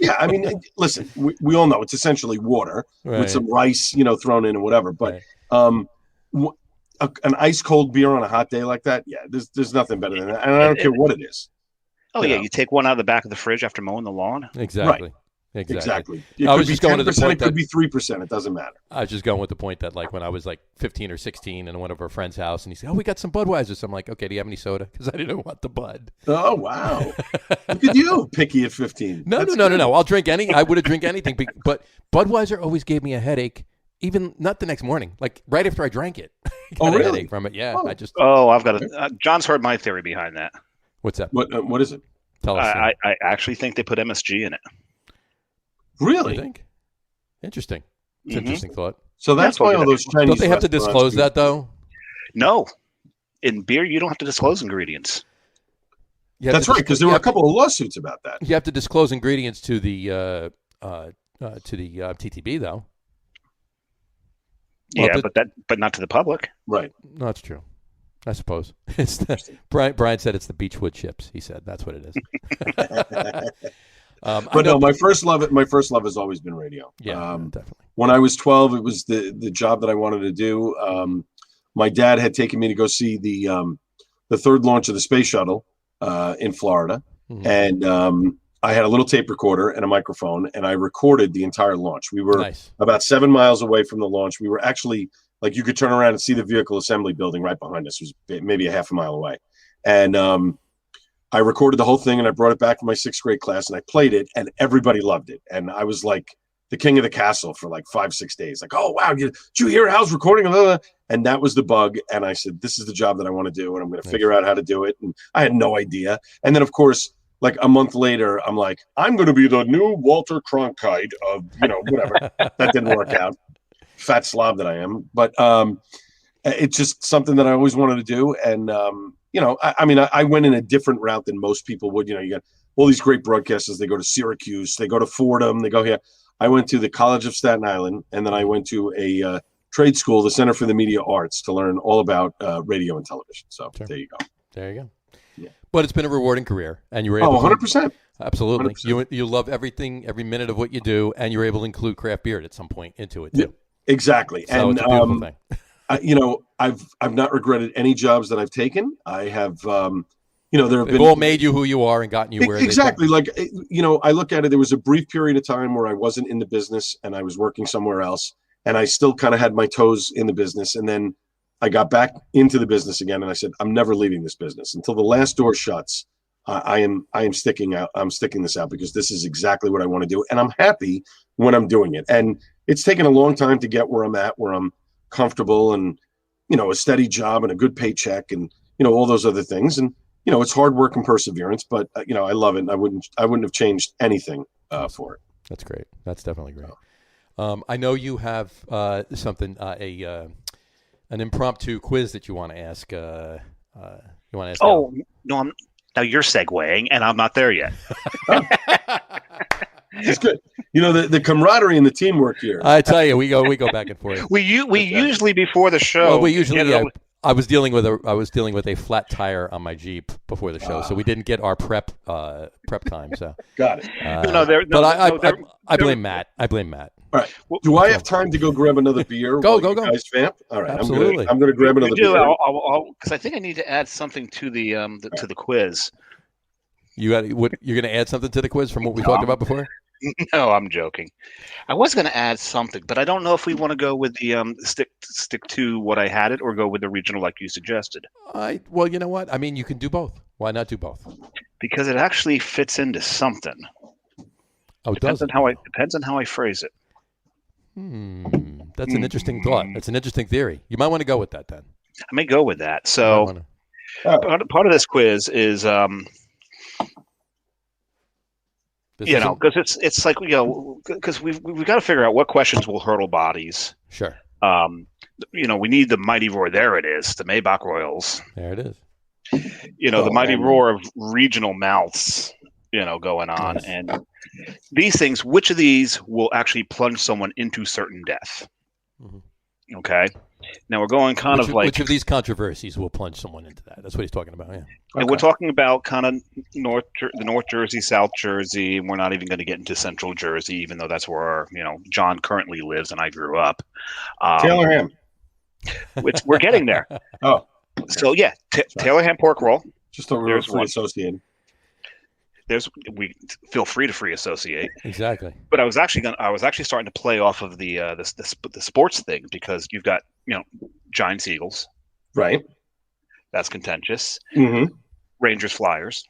listen, we all know it's essentially water with some rice, thrown in and whatever. But an ice cold beer on a hot day like that, there's nothing better than that. And I don't care what it is. Oh, yeah, you take one out of the back of the fridge after mowing the lawn. Exactly. Right. Exactly. I was just going to the point that it could be 3%. It doesn't matter. I was just going with the point that, like, when I was like 15 or 16 in one of our friends' house, and he said, "Oh, we got some Budweiser." So I'm like, "Okay, do you have any soda?" Because I didn't want the Bud. Oh wow! Look at you, picky at 15. No. I'll drink any. I would have drink anything, but Budweiser always gave me a headache. Even not the next morning, like right after I drank it. Oh, really? A headache from it. Yeah. I've got a. John's heard my theory behind that. What's that? What is it? Tell us. I actually think they put MSG in it. Really? You think? Interesting. It's an interesting thought. So that's why all those Chinese. Don't they have to disclose that though? No, in beer you don't have to disclose ingredients. That's right, because there were a couple of lawsuits about that. You have to disclose ingredients to the TTB though. Yeah, but not to the public. Right. No, that's true. I suppose it's Brian said it's the Beechwood chips. He said that's what it is. But no, my first love has always been radio. Yeah, definitely. When I was 12, it was the job that I wanted to do. My dad had taken me to go see the third launch of the space shuttle in Florida, and I had a little tape recorder and a microphone, and I recorded the entire launch. We were about 7 miles away from the launch. We were actually, like, you could turn around and see the vehicle assembly building right behind us. It was maybe a half a mile away, and I recorded the whole thing and I brought it back to my 6th grade class and I played it and everybody loved it. And I was like, the king of the castle for like 5-6 days. Like, oh wow, did you hear Hal's recording? And that was the bug. And I said, this is the job that I want to do, and I'm going to figure out how to do it. And I had no idea. And then of course, like a month later, I'm like, I'm going to be the new Walter Cronkite of, whatever. That didn't work out. Fat slob that I am. But it's just something that I always wanted to do. And, I went in a different route than most people would. You got all these great broadcasters. They go to Syracuse. They go to Fordham. They go here. I went to the College of Staten Island, and then I went to a trade school, the Center for the Media Arts, to learn all about radio and television. So There you go. There you go. Yeah. But it's been a rewarding career, and you were able 100%. Absolutely. 100%. You love everything, every minute of what you do, and you're able to include craft beer at some point into it, too. Yeah, exactly. So and it's a beautiful thing. I've not regretted any jobs that I've taken. I have, They've all made you who you are and gotten you where exactly. Like, I look at it. There was a brief period of time where I wasn't in the business and I was working somewhere else, and I still kind of had my toes in the business. And then I got back into the business again, and I said, I'm never leaving this business until the last door shuts. I am sticking out. I'm sticking this out because this is exactly what I want to do, and I'm happy when I'm doing it. And it's taken a long time to get where I'm at, where I'm comfortable and a steady job and a good paycheck and all those other things. And it's hard work and perseverance, but I love it. And I wouldn't have changed anything for it. That's great. That's definitely great. I know you have something, an impromptu quiz that you want to ask. You want to ask? Oh, no, now you're segueing, and I'm not there yet. It's good. The camaraderie and the teamwork here. I tell you, we go back and forth. We usually before the show. Well, we usually. I was dealing with a flat tire on my Jeep before the show, so we didn't get our prep time. So got it. I blame Matt. I blame Matt. All right. Do I have time to go grab another beer? Go. Guys, vamp. All right. Absolutely. I'm going to grab another beer. Because I think I need to add something to the quiz. You're going to add something to the quiz from what we talked about before? No, I'm joking. I was going to add something, but I don't know if we want to go with the stick to what I had it or go with the regional like you suggested. Well, you know what? I mean, you can do both. Why not do both? Because it actually fits into something. Oh, depends on how I phrase it. That's an interesting thought. That's an interesting theory. You might want to go with that then. I may go with that. So part of this quiz is because it's like because we've got to figure out what questions will hurdle bodies. Sure. We need the mighty roar. There it is, the Maybach Royals. There it is. The mighty roar of regional mouths. Going on, yes. And these things. Which of these will actually plunge someone into certain death? Mm-hmm. Okay. Now we're going which of these controversies will plunge someone into that? That's what he's talking about. Yeah. And we're talking about kind of the North Jersey, South Jersey, and we're not even going to get into Central Jersey, even though that's where John currently lives and I grew up. Taylor ham. We're getting there. Oh. Okay. So yeah, Taylor ham pork roll. Just a real free associated. We feel free to free associate. Exactly. But I was actually starting to play off of the sports thing because you've got Giants Eagles. Right. That's contentious. Mm-hmm. Rangers Flyers.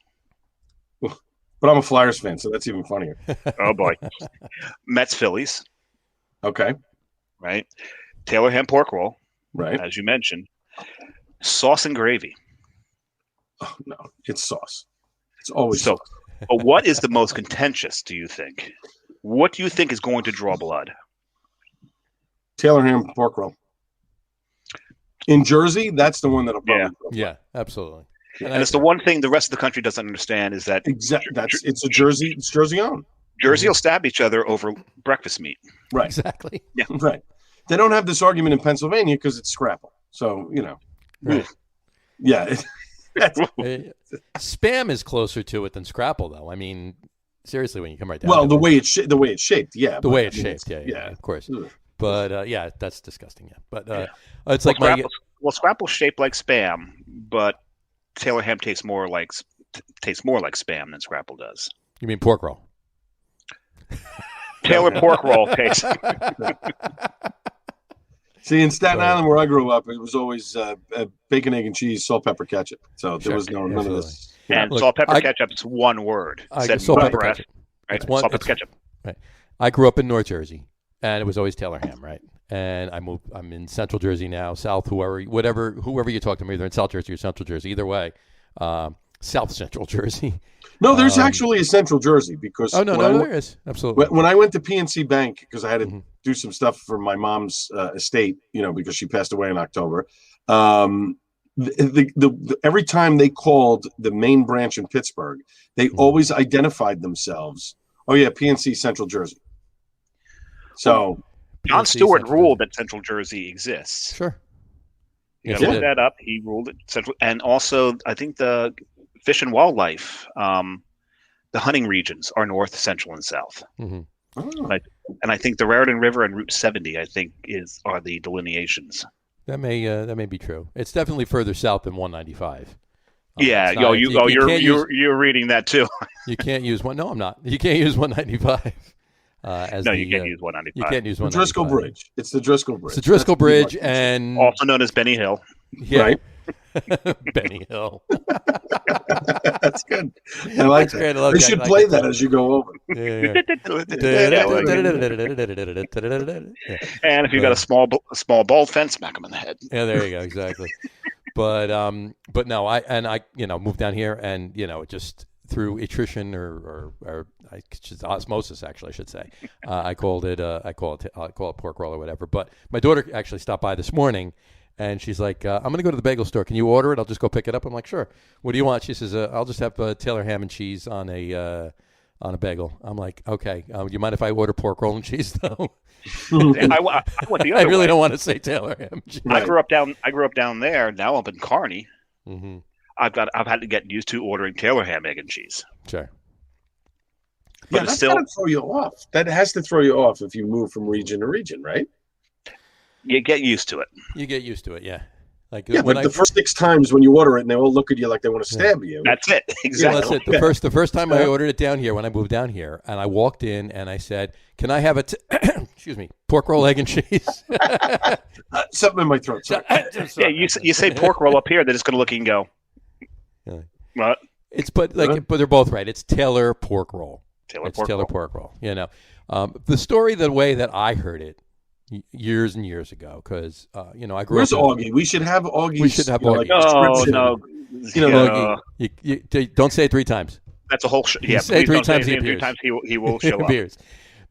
But I'm a Flyers fan, so that's even funnier. Oh boy. Mets Phillies. Okay. Right. Taylor ham pork roll. Right. As you mentioned. Sauce and gravy. Oh no, it's sauce. It's always so. Sauce. But what is the most contentious, do you think? What do you think is going to draw blood? Taylor ham pork roll. In Jersey, that's the one that'll probably Yeah, absolutely. And it's the one thing the rest of the country doesn't understand is that it's Jersey own. Jersey will stab each other over breakfast meat. Right. Exactly. Yeah. Right. They don't have this argument in Pennsylvania because it's scrapple. So, Right. Yeah. Spam is closer to it than Scrapple, though. I mean, seriously, when you come right down. Well, the way it's shaped, yeah. The way it's shaped, yeah, of course. But that's disgusting. Yeah, but it's like Scrapple's shaped like Spam, but Taylor ham tastes more like Spam than Scrapple does. You mean pork roll? Taylor pork roll tastes. See, in Staten Island, where I grew up, it was always bacon, egg, and cheese, salt, pepper, ketchup. So there was none of this. And salt, pepper, ketchup is one word. Salt, pepper, ketchup. Right? Salt, pepper, ketchup. Right. I grew up in North Jersey, and it was always Taylor ham, right? And I'm in Central Jersey now, South, whoever you talk to me, either in South Jersey or Central Jersey. Either way, South Central Jersey. No, there's actually a Central Jersey because there is absolutely. When I went to PNC Bank because I had to do some stuff for my mom's estate, because she passed away in October. Every time they called the main branch in Pittsburgh, they always identified themselves. Oh yeah, PNC Central Jersey. So John Stewart ruled that Central Jersey exists. Sure. You got to look that up. He ruled it Central, and also I think the Fish and Wildlife, the hunting regions are North, Central, and South. Mm-hmm. Oh. And I think the Raritan River and Route 70, I think, are the delineations. That may be true. It's definitely further south than 195. Yeah, you're reading that too. You can't use one. No, I'm not. You can't use 195. You can't use 195. You can't use 195. The Driscoll Bridge. It's the Driscoll Bridge. It's the Driscoll Bridge, and also known as Benny Hill. Yeah. Right. Benny Hill. That's good. I like that. They should play that as you go over. And if you got a small bald fence, smack them in the head. Yeah, there you go. Exactly. But no, I moved down here, and just through attrition or osmosis, actually, I should say, I call it pork roll or whatever. But my daughter actually stopped by this morning. And she's like, I'm going to go to the bagel store. Can you order it? I'll just go pick it up. I'm like, sure. What do you want? She says, I'll just have Taylor ham and cheese on a bagel. I'm like, okay. Do you mind if I order pork roll and cheese though? I went the other I really way. don't want to say Taylor ham and cheese. I grew up down there. Now I'm in Kearney. Mm-hmm. I've had to get used to ordering Taylor ham, egg, and cheese. Sure. But that's got to throw you off. That has to throw you off if you move from region to region, right? You get used to it. You get used to it, yeah. Like the first 6 times when you order it, and they all look at you like they want to stab you. That's it. Exactly. Yeah, that's it. The first time I ordered it down here, when I moved down here, and I walked in and I said, "Can I have excuse me, pork roll, egg, and cheese?" Something in my throat. Sorry. Yeah, you say pork roll up here, they're just going to look and go, "What?" But they're both right. It's Taylor pork roll. Taylor pork roll. The story, the way that I heard it years and years ago, because I grew Where's up. Augie? We should have Augie. We should have Augie. No. Augie, you don't say it 3 times. That's a whole show. Yeah, say it 3 times. He appears. 3 times he will show up.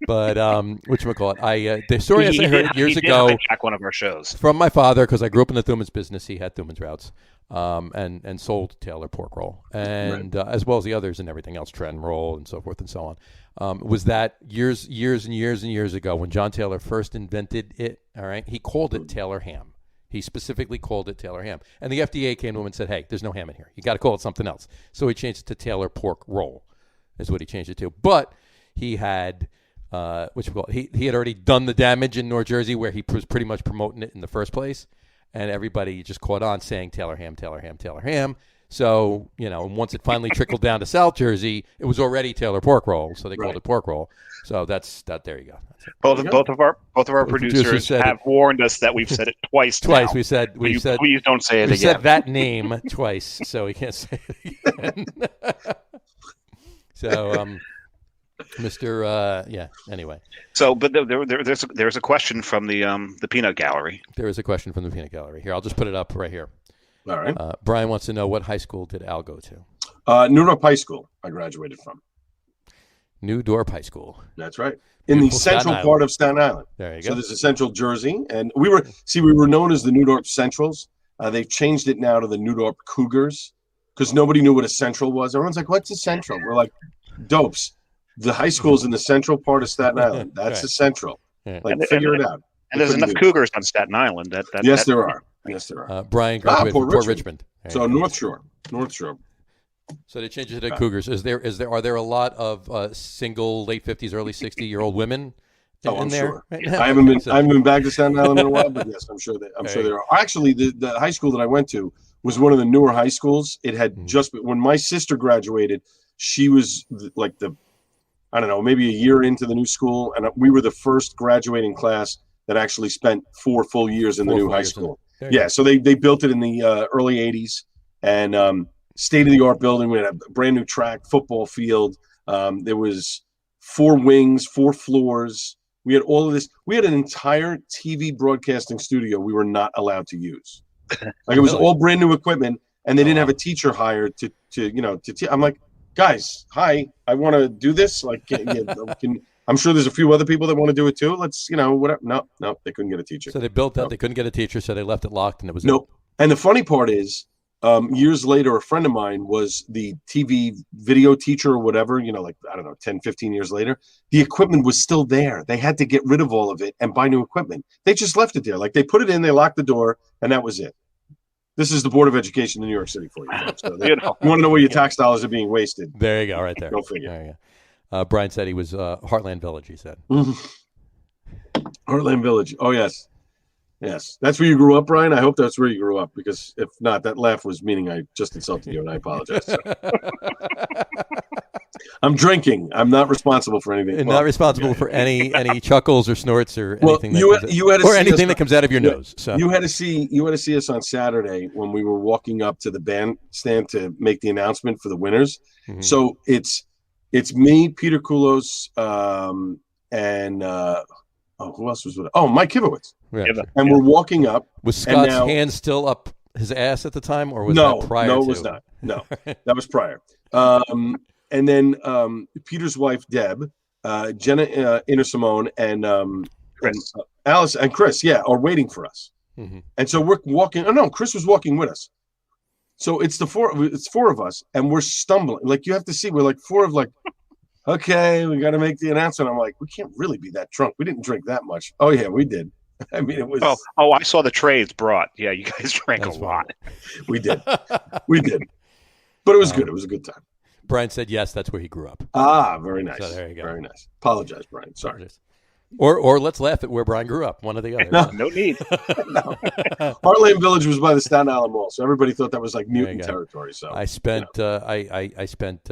But whatchamacallit? The story as I heard it years ago. Back one of our shows from my father, because I grew up in the Thuman's business. He had Thuman's routes, and sold Taylor pork roll, and as well as the others and everything else, Trenton roll and so forth and so on. Was that years and years ago when John Taylor first invented it? All right, he called it Taylor ham. He specifically called it Taylor ham, and the FDA came to him and said, "Hey, there's no ham in here. You got to call it something else." So he changed it to Taylor pork roll, is what he changed it to. But he had. He had already done the damage in North Jersey where he was pretty much promoting it in the first place, and everybody just caught on saying Taylor ham, Taylor ham, Taylor ham. So, once it finally trickled down to South Jersey, it was already Taylor pork roll, so they called it pork roll. So that's that. There you go. Both of our producers have warned us that we've said it twice. Twice. Now. We said please don't say it again. We said that name twice, so we can't say it again. So anyway. So, but there's a question from the Peanut Gallery. There is a question from the Peanut Gallery. Here, I'll just put it up right here. All right. Brian wants to know, what high school did Al go to? New Dorp High School. I graduated from. New Dorp High School. That's right. In the central part of Staten Island. There you go. So there's a Central Jersey, and we were known as the New Dorp Centrals. They've changed it now to the New Dorp Cougars because nobody knew what a Central was. Everyone's like, "What's a Central?" We're like, "Dopes." The high school's in the central part of Staten Island. That's the Central. Yeah. Figure it out. And there's enough Cougars on Staten Island. Yes, there are. Yes, there are. Brian graduated from Port Richmond. So North Shore. So they changed it to Cougars. Are there a lot of single late 50s, early 60-year-old women in there? Sure. Right now? I haven't been back to Staten Island in a while, but yes, I'm sure there are. Actually, the high school that I went to was one of the newer high schools. It had just when my sister graduated, she was like maybe a year into the new school, and we were the first graduating class that actually spent 4 full years in the new high school. Yeah, so they built it in the early 80s, and state-of-the-art building. We had a brand new track, football field. There was 4 wings, 4 floors. We had all of this. We had an entire TV broadcasting studio we were not allowed to use. Like it was all brand new equipment, and they didn't have a teacher hired to I'm like, guys, hi, I want to do this. Like, I'm sure there's a few other people that want to do it too. Let's, whatever. No, they couldn't get a teacher. So they built that. They couldn't get a teacher, so they left it locked, and it was nope. And the funny part is, years later, a friend of mine was the TV video teacher or whatever, like, I don't know, 10, 15 years later, the equipment was still there. They had to get rid of all of it and buy new equipment. They just left it there. Like they put it in, they locked the door, and that was it. This is the Board of Education in New York City for you. Folks. So you want to know where your tax dollars are being wasted. There you go, right there. Go figure. There you go. Brian said he was Heartland Village, he said. Heartland Village. Oh, yes. Yes. That's where you grew up, Brian? I hope that's where you grew up, because if not, that laugh was meaning I just insulted you, and I apologize. So. I'm drinking. I'm not responsible for anything. Not responsible for any chuckles or snorts or anything. That comes out of your nose. So you had to see us on Saturday when we were walking up to the bandstand to make the announcement for the winners. Mm-hmm. So it's me, Peter Koulos, and who else was with it? Oh, Mike Kivowitz. Yeah. And we're walking up. Was Scott's hand still up his ass at the time, or was that prior? No, it was not. No, that was prior. And then Peter's wife, Deb, Jenna Inner-Simone, and Chris. And, Alice and Chris, are waiting for us. Mm-hmm. And so we're walking. Oh no, Chris was walking with us. So it's four of us, and we're stumbling. Like you have to see, we're like four of like, okay, we got to make the announcement. I'm like, we can't really be that drunk. We didn't drink that much. Oh yeah, we did. I mean, it was. Oh, I saw the trays brought. Yeah, you guys drank a lot. We did, but it was good. It was a good time. Brian said yes. That's where he grew up. Ah, very nice. So there you go. Very nice. Apologize, Brian. Sorry. Or let's laugh at where Brian grew up. One or the other. No need. No. Heartland Village was by the Staten Island Mall, so everybody thought that was like mutant territory. So I spent I spent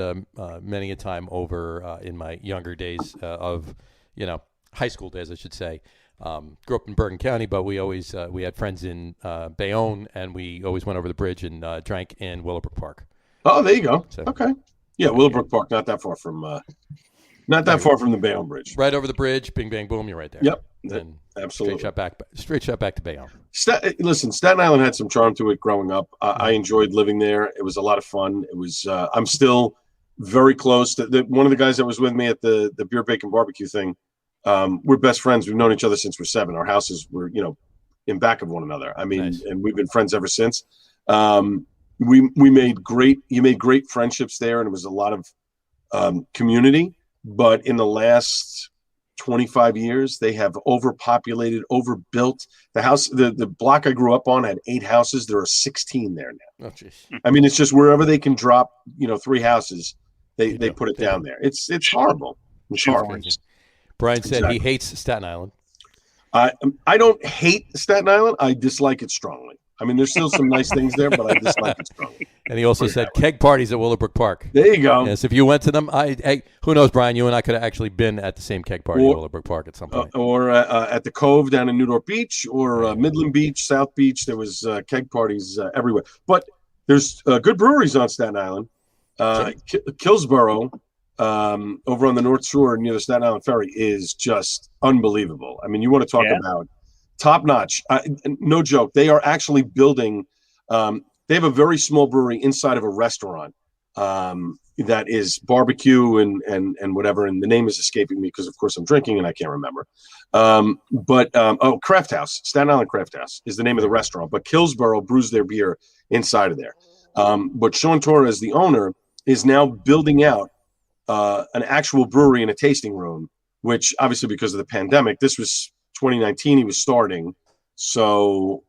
many a time over in my younger days of high school days, I should say. Grew up in Bergen County, but we always we had friends in Bayonne, and we always went over the bridge and drank in Willowbrook Park. Oh, there you go. So, okay. Yeah, Willowbrook Park, not that far from the Bayonne Bridge. Right over the bridge, bing, bang, boom, you're right there. Yep. And absolutely. Straight shot back to Bayonne. Listen, Staten Island had some charm to it growing up. I enjoyed living there. It was a lot of fun. It was. I'm still very close to one of the guys that was with me at the beer, bacon, barbecue thing. We're best friends. We've known each other since we're 7. Our houses were, in back of one another. I mean, nice. And we've been friends ever since. You made great friendships there, and it was a lot of community. But in the last 25 years, they have overpopulated, overbuilt. The block I grew up on had 8 houses. There are 16 there now. Oh, I mean, it's just wherever they can drop, 3 houses, they put it down there. It's horrible. It's horrible. Brian said he hates Staten Island. I don't hate Staten Island. I dislike it strongly. I mean, there's still some nice things there, but I dislike it strongly. And he also said keg parties at Willowbrook Park. There you go. Yes, if you went to them, who knows, Brian? You and I could have actually been at the same keg party at Willowbrook Park at some point. Or at the Cove down in Newport Beach, or Midland Beach, South Beach. There was keg parties everywhere. But there's good breweries on Staten Island. Killsborough, over on the North Shore near the Staten Island Ferry, is just unbelievable. I mean, you want to talk about top notch. No joke. They are actually building. They have a very small brewery inside of a restaurant that is barbecue and whatever. And the name is escaping me because, of course, I'm drinking and I can't remember. Craft House, Staten Island Craft House is the name of the restaurant. But Killsborough brews their beer inside of there. But Sean Torres, the owner, is now building out an actual brewery and a tasting room, which obviously because of the pandemic, this was 2019 he was starting. So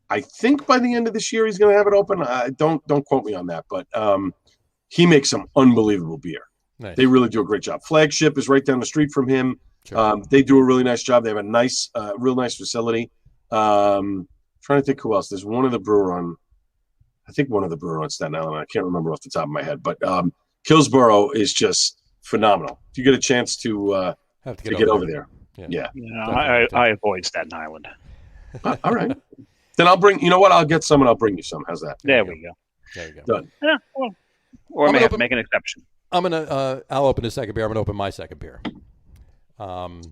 I think by the end of this year he's going to have it open. Don't quote me on that, but he makes some unbelievable beer. Nice. They really do a great job. Flagship is right down the street from him. Sure. They do a really nice job. They have a nice, real nice facility. Trying to think who else. There's one of the brewer on Staten Island. I can't remember off the top of my head, but Killsborough is just phenomenal. If you get a chance to get over there. Yeah. I avoid Staten Island. All right. Then I'll bring. You know what? I'll get some and I'll bring you some. How's that? There we go. There you go. Done. Yeah. Or I may have to make an exception. I'll open the second beer. I'm gonna open my second beer.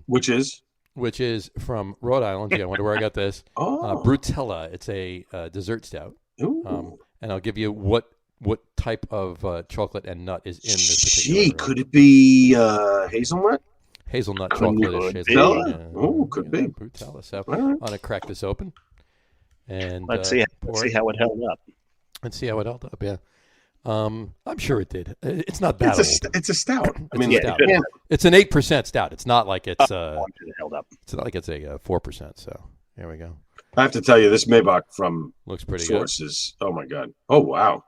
Which is from Rhode Island. Yeah, I wonder where I got this. Brutella. It's a dessert stout. Ooh. And I'll give you what type of chocolate and nut is in this particular. Gee, could it be hazelnut? Hazelnut chocolate. Could be. Brutella. So I'm gonna crack this open, and let's see how it held up. Let's see how it held up. Yeah. I'm sure it did. It's not that old. It's a stout. Stout. It's an 8% stout. It's not like it's held up. It's not like it's a 4%. So there we go. I have to tell you, this Maybach from looks pretty Source good. Is oh my god. Oh wow.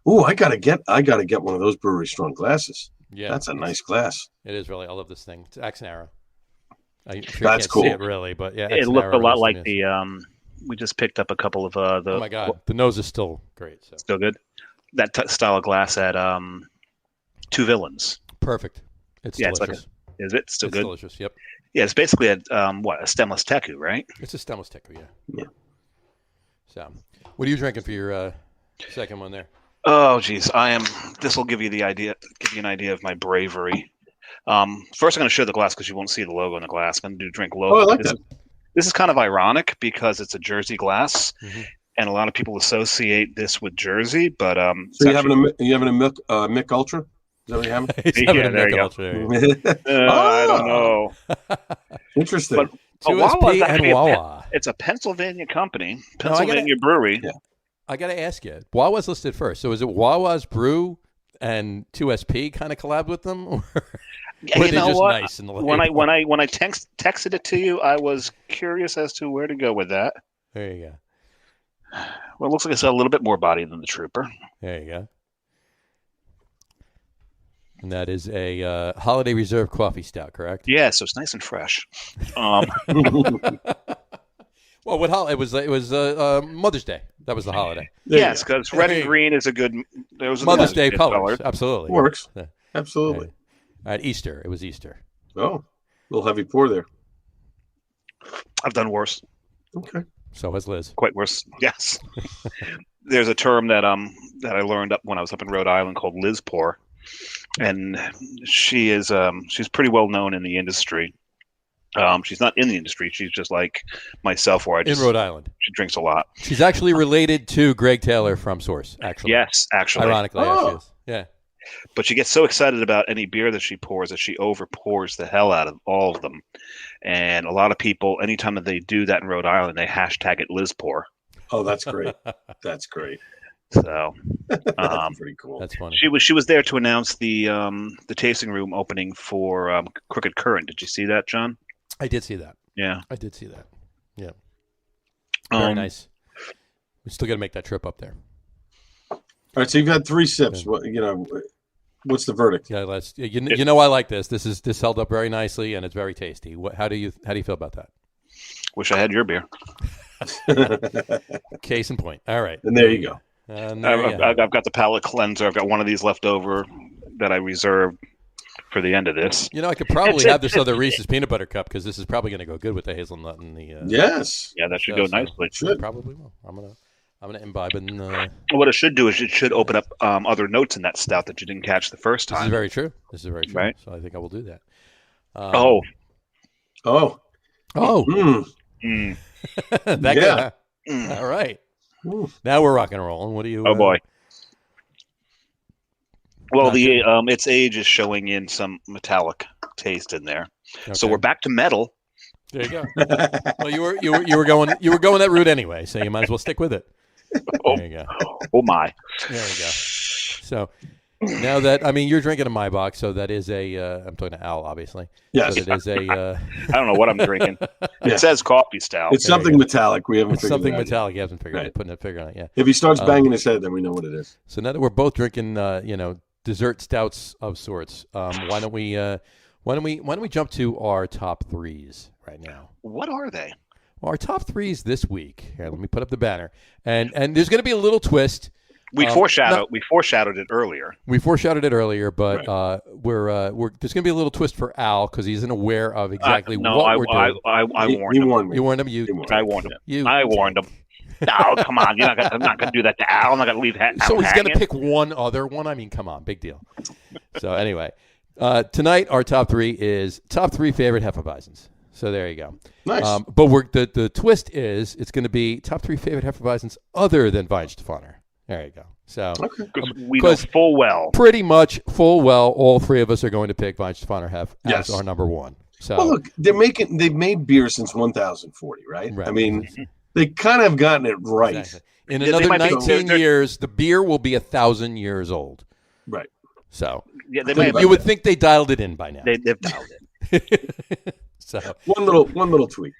Oh, I gotta get one of those brewery strong glasses. Yeah, that's a nice glass. It is really. I love this thing. It's Axe and Arrow. That's cool. See it really, but yeah, it looked a lot like the. We just picked up a couple of the. Oh my god, the nose is still great. So. Still good. That style of glass at Two Villains. Perfect. It's delicious. Is it still good? Delicious. Yep. Yeah, it's basically a stemless teku, right? It's a stemless teku, yeah. Yeah. So, what are you drinking for your second one there? Oh, geez, this will give you an idea of my bravery. First, I'm going to show the glass because you won't see the logo on the glass. I'm going to do drink logo. Oh, I like that. This is kind of ironic because it's a Jersey glass, and a lot of people associate this with Jersey. But so you having a Mick Ultra? Is that what you having? Yeah, there you go. I don't know. Interesting. But 2SP and Wawa. It's a Pennsylvania company, Pennsylvania brewery. Yeah. I got to ask you, Wawa's listed first. So is it Wawa's brew and 2SP kind of collabed with them, or were they just nice in the when I texted it to you, I was curious as to where to go with that. There you go. Well, it looks like it's got a little bit more body than the Trooper. There you go. And that is a Holiday Reserve coffee stout, correct? Yeah, so it's nice and fresh. Well, it was Mother's Day. That was the holiday. Yes, because red and green is a good. Mother's Day colors, absolutely works. Yeah. Absolutely. At Easter, it was Easter. Oh, a little heavy pour there. I've done worse. Okay. So has Liz. Quite worse. Yes. There's a term that I learned when I was up in Rhode Island called Liz pour, and she's pretty well known in the industry. She's not in the industry. She's just like myself, where in Rhode Island. She drinks a lot. She's actually related to Greg Taylor from Source. Actually, yes, actually, ironically, yes, she is. Yeah. But she gets so excited about any beer that she pours that she overpours the hell out of all of them. And a lot of people, anytime that they do that in Rhode Island, they hashtag it LizPour. Oh, that's great. That's great. So that's pretty cool. That's funny. She was there to announce the tasting room opening for Crooked Current. Did you see that, John? I did see that. Yeah. I did see that. Yeah. Very nice. We still got to make that trip up there. All right, so you've had 3 sips. Yeah. What's the verdict? Yeah, you know I like this. This held up very nicely and it's very tasty. How do you feel about that? Wish I had your beer. Case in point. All right. And there you go. I've got the palate cleanser. I've got one of these left over that I reserved for the end of this. I could probably have this other Reese's peanut butter cup because this is probably going to go good with the hazelnut and the. Yes. Yeah, that should go nicely. Should. Probably will. I'm gonna imbibe in. What it should do is it should open up other notes in that stout that you didn't catch the first time. This is very true. Right? So I think I will do that. Oh. That guy. All right. Ooh. Now we're rock and rolling. What do you? Oh boy. Well, its age is showing in some metallic taste in there, so we're back to metal. There you go. Well, you were going that route anyway, so you might as well stick with it. There you go. Oh my. There you go. So now that you're drinking a Maybach, so that is I'm talking to Al, obviously. Yes. So that is a. I don't know what I'm drinking. It says coffee stout. It's something metallic. We haven't. It's figured something it out metallic. You haven't figured right. it. Putting a figure on it. Yeah. If he starts banging his head, then we know what it is. So now that we're both drinking, dessert stouts of sorts, why don't we jump to our top 3s right now? What are they? Well, our top 3s this week. Here, let me put up the banner, and there's going to be a little twist. We foreshadowed it earlier. We foreshadowed it earlier, but right. there's going to be a little twist for Al because he isn't aware of exactly what we're doing. I warned him. You warned me. You warned him. I warned him. You. I warned him. No, come on. I'm not gonna do that to Al. I'm not gonna leave. So he's hanging. gonna pick one other one. I mean, come on, big deal. So anyway, tonight our top three is top three favorite Hefeweizens. So there you go. Nice. But the twist is it's going to be top three favorite Hefeweizens other than Weihenstephaner. There you go. So we know full well, pretty much full well, all three of us are going to pick Weihenstephaner Hef as our number one. So well, look, they've made beer since 1040, right? I mean, they kind of have gotten it right. Exactly. In another 19 years, the beer will be 1,000 years old. Right. So you would think they dialed it in by now. They've dialed it. So one little tweak.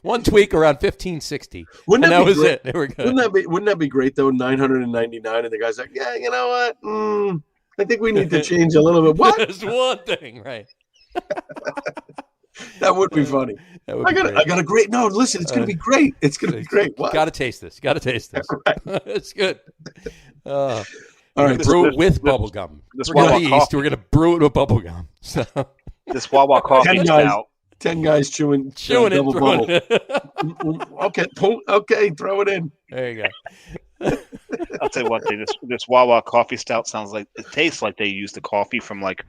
One tweak around 1560. Wouldn't that was great? it. They were good. Wouldn't that be great though? 999, and the guy's like, yeah, you know what? I think we need to change a little bit. What? There's one thing, right? That would be funny. I got a great. No, listen, it's gonna be great. It's gonna be great. What? Got to taste this. Right. It's good. All right, brew it with bubble gum. We're going east. We're gonna brew it with bubble gum. So this Wawa coffee stout. 10 guys chewing it, double bubble. Okay, throw it in. There you go. I'll tell you one thing. This Wawa coffee stout it tastes like they use the coffee from like.